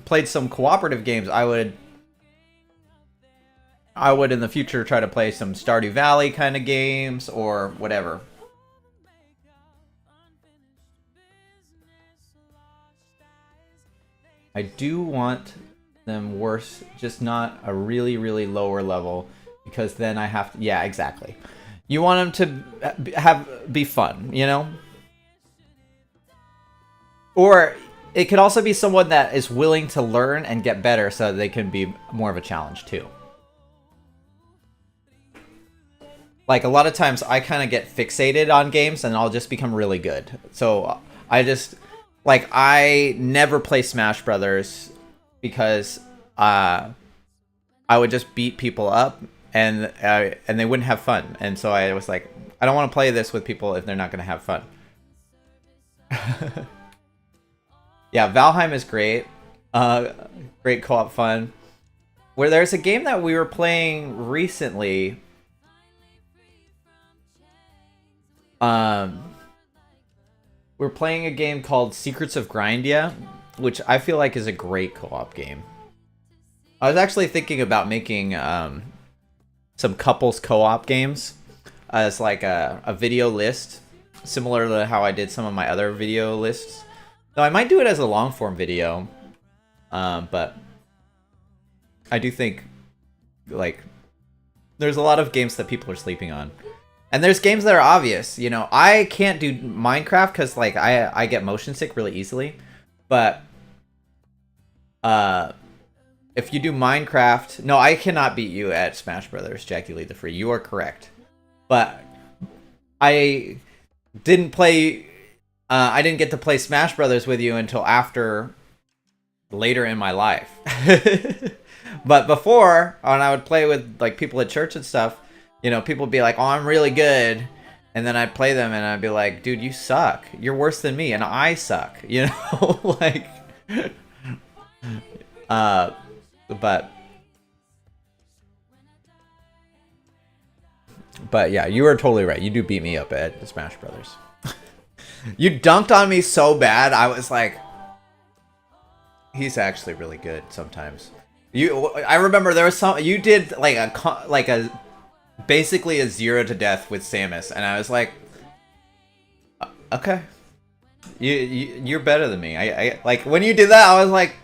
played some cooperative games, I would in the future try to play some Stardew Valley kind of games or whatever. I do want them worse, just not a really, really lower level, because then I have to... Yeah, exactly. You want them to be fun, you know? Or it could also be someone that is willing to learn and get better so they can be more of a challenge too. Like, a lot of times I kind of get fixated on games and I'll just become really good. So I just... Like, I never play Smash Brothers because I would just beat people up and they wouldn't have fun. And so I was like, I don't want to play this with people if they're not going to have fun. Yeah, Valheim is great. Great co-op fun. Where there's a game that we were playing recently. We're playing a game called Secrets of Grindia, which I feel like is a great co-op game. I was actually thinking about making some couples co-op games as like a video list, similar to how I did some of my other video lists. Though I might do it as a long form video, but I do think like there's a lot of games that people are sleeping on. And there's games that are obvious, you know. I can't do Minecraft because, like, I get motion sick really easily. But if you do Minecraft... No, I cannot beat you at Smash Brothers, Jackie Lee the Free. You are correct. But I didn't play... I didn't get to play Smash Brothers with you until later in my life. But before, when I would play with, like, people at church and stuff... You know, people would be like, oh, I'm really good. And then I'd play them and I'd be like, dude, you suck. You're worse than me and I suck. You know? Like... But yeah, you were totally right. You do beat me up at Smash Brothers. You dunked on me so bad, I was like... He's actually really good sometimes. I remember there was some... You did like a basically a 0 to death with Samus, and I was like, okay, you're better than me. I like when you did that, I was like,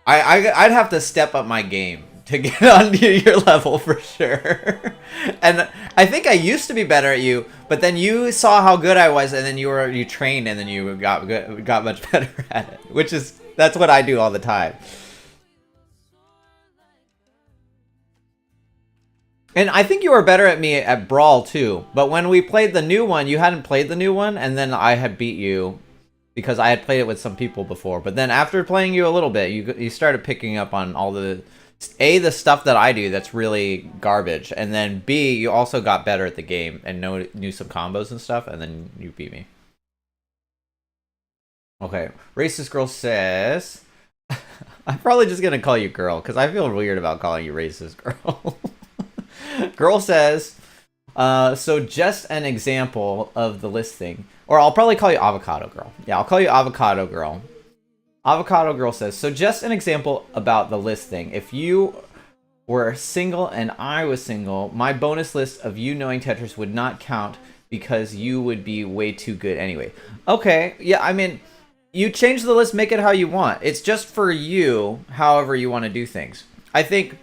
I'd have to step up my game to get onto your level for sure. And I think I used to be better at you, but then you saw how good I was, and then you trained, and then you got much better at it. That's what I do all the time. And I think you were better at me at Brawl, too. But when we played the new one, you hadn't played the new one, and then I had beat you because I had played it with some people before. But then after playing you a little bit, you started picking up on all the... A, the stuff that I do that's really garbage, and then B, you also got better at the game and knew some combos and stuff, and then you beat me. Okay, Racist Girl says... I'm probably just going to call you girl, because I feel weird about calling you Racist Girl. Girl says, so just an example of the list thing. Or I'll probably call you Avocado Girl. Yeah, I'll call you Avocado Girl. Avocado Girl says, so just an example about the list thing. If you were single and I was single, my bonus list of you knowing Tetris would not count because you would be way too good anyway. Okay, yeah, I mean, you change the list, make it how you want. It's just for you, however you want to do things. I think,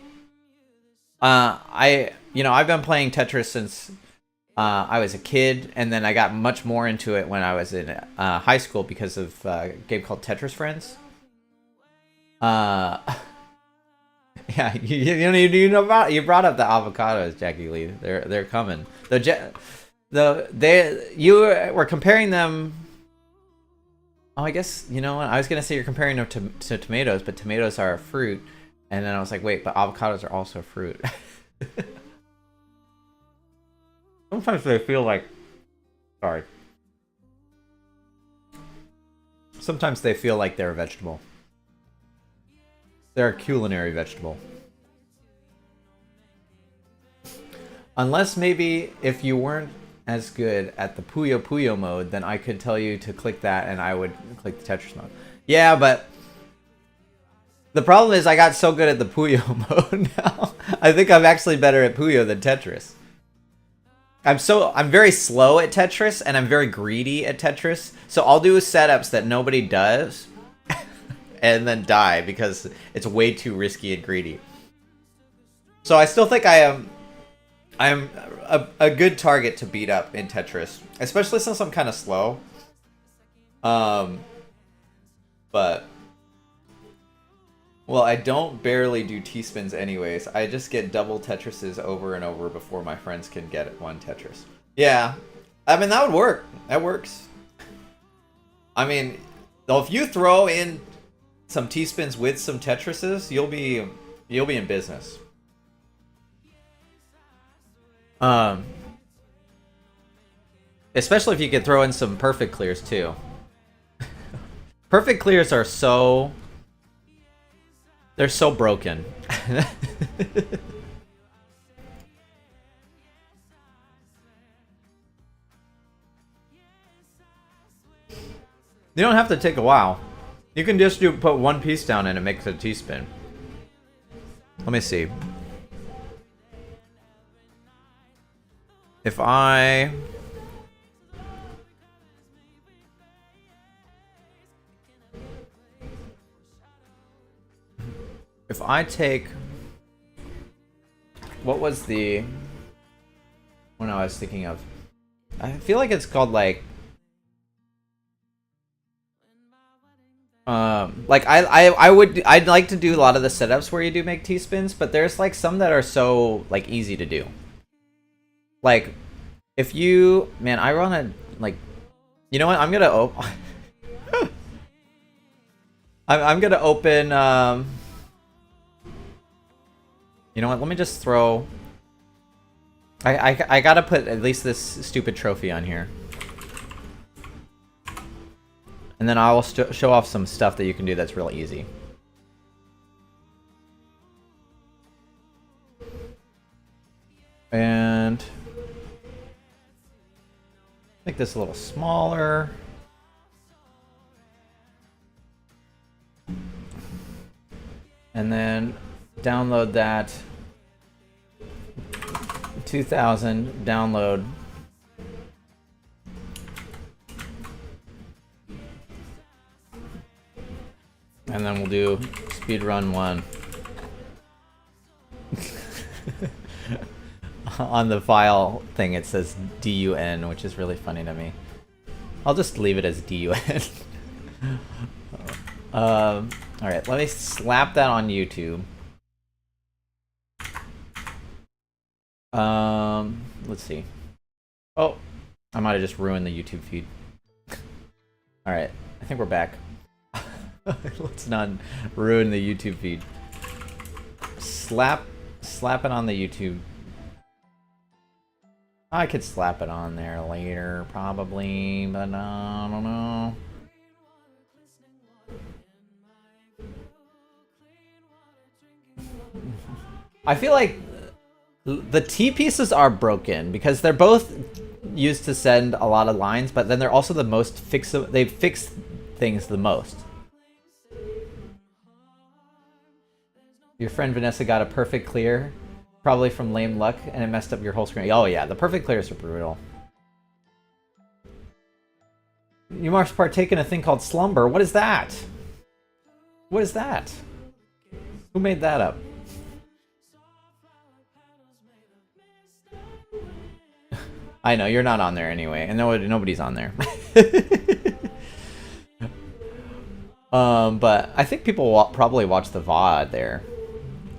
I've been playing Tetris since I was a kid, and then I got much more into it when I was in high school because of a game called Tetris Friends. Yeah, you know about, you brought up the avocados, Jackie Lee. They're you were comparing them. Oh, I guess, you know what? I was gonna say you're comparing them to tomatoes, but tomatoes are a fruit, and then I was like, wait, but avocados are also a fruit. Sometimes they feel like, sorry. Sometimes they feel like they're a vegetable. They're a culinary vegetable. Unless maybe if you weren't as good at the Puyo Puyo mode, then I could tell you to click that and I would click the Tetris mode. Yeah, but the problem is I got so good at the Puyo mode now. I think I'm actually better at Puyo than Tetris. I'm very slow at Tetris and I'm very greedy at Tetris. So I'll do setups that nobody does and then die because it's way too risky and greedy. So I still think I am a good target to beat up in Tetris, especially since I'm kind of slow. But well, I don't barely do T-spins anyways. I just get double Tetrises over and over before my friends can get one Tetris. Yeah, I mean that would work. That works. I mean, though, if you throw in some T-spins with some Tetrises, you'll be in business. Especially if you can throw in some perfect clears too. Perfect clears are so... they're so broken. You don't have to take a while. You can just put one piece down and it makes a T-spin. Let me see. If I take, what was the one I was thinking of? I feel like it's called like I'd like to do a lot of the setups where you do make T-spins, but there's like some that are so like easy to do. Like if you, man, I want to like, you know what? I'm gonna I'm gonna open. You know what? Let me just throw. I gotta put at least this stupid trophy on here. And then I will show off some stuff that you can do that's real easy. And make this a little smaller. And then download that. 2000, download. And then we'll do speedrun 1. On the file thing it says DUN, which is really funny to me. I'll just leave it as DUN. Alright, let me slap that on YouTube. Let's see. Oh, I might have just ruined the YouTube feed. Alright, I think we're back. Let's not ruin the YouTube feed. Slap it on the YouTube. I could slap it on there later, probably, but I don't know. I feel like the T pieces are broken because they're both used to send a lot of lines, but then they're also the most fixable. They fix things the most. Your friend Vanessa got a perfect clear, probably from lame luck, and it messed up your whole screen. Oh yeah, the perfect clears are brutal. You must partake in a thing called slumber. What is that? What is that? Who made that up? I know, you're not on there anyway, and nobody's on there. But I think people will probably watch the VOD there.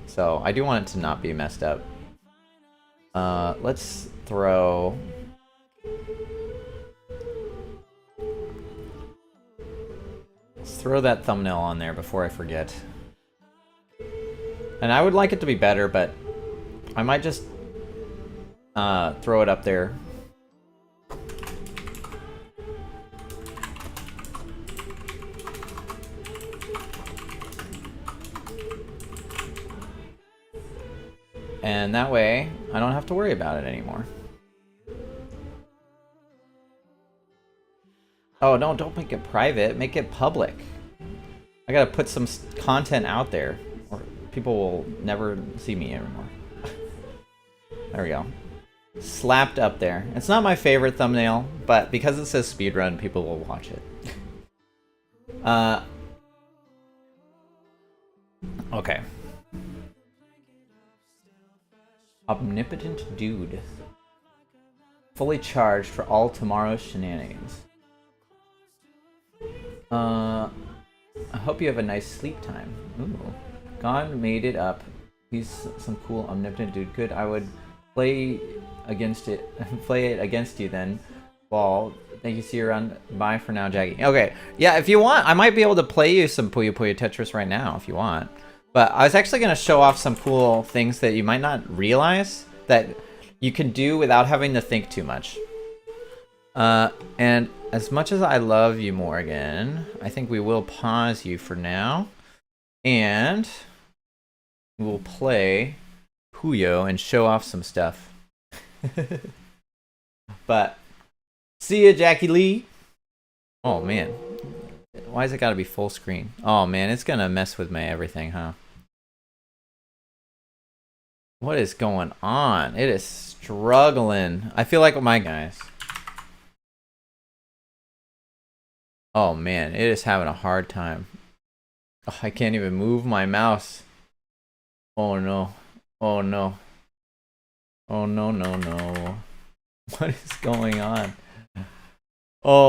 So I do want it to not be messed up. Let's throw... Let's throw that thumbnail on there before I forget. And I would like it to be better, but I might just throw it up there. And that way, I don't have to worry about it anymore. Oh, no, don't make it private. Make it public. I gotta put some content out there, or people will never see me anymore. There we go. Slapped up there. It's not my favorite thumbnail, but because it says speedrun, people will watch it. Okay. Omnipotent dude. Fully charged for all tomorrow's shenanigans. I hope you have a nice sleep time. Ooh. God made it up. He's some cool omnipotent dude. Good. I would play against it. Play it against you then. Ball. Thank you. See you around. Bye for now, Jackie. Okay. Yeah, if you want, I might be able to play you some Puyo Puyo Tetris right now if you want. But I was actually going to show off some cool things that you might not realize that you can do without having to think too much. And as much as I love you, Morgan, I think we will pause you for now. And we'll play Puyo and show off some stuff. But see ya, Jackie Lee. Oh, man. Why has it got to be full screen? Oh, man, it's going to mess with my everything, huh? What is going on? It is struggling. I feel like my guys. Oh, man, it is having a hard time. Oh, I can't even move my mouse. Oh, no. Oh, no. Oh, no, no, no. What is going on? Oh.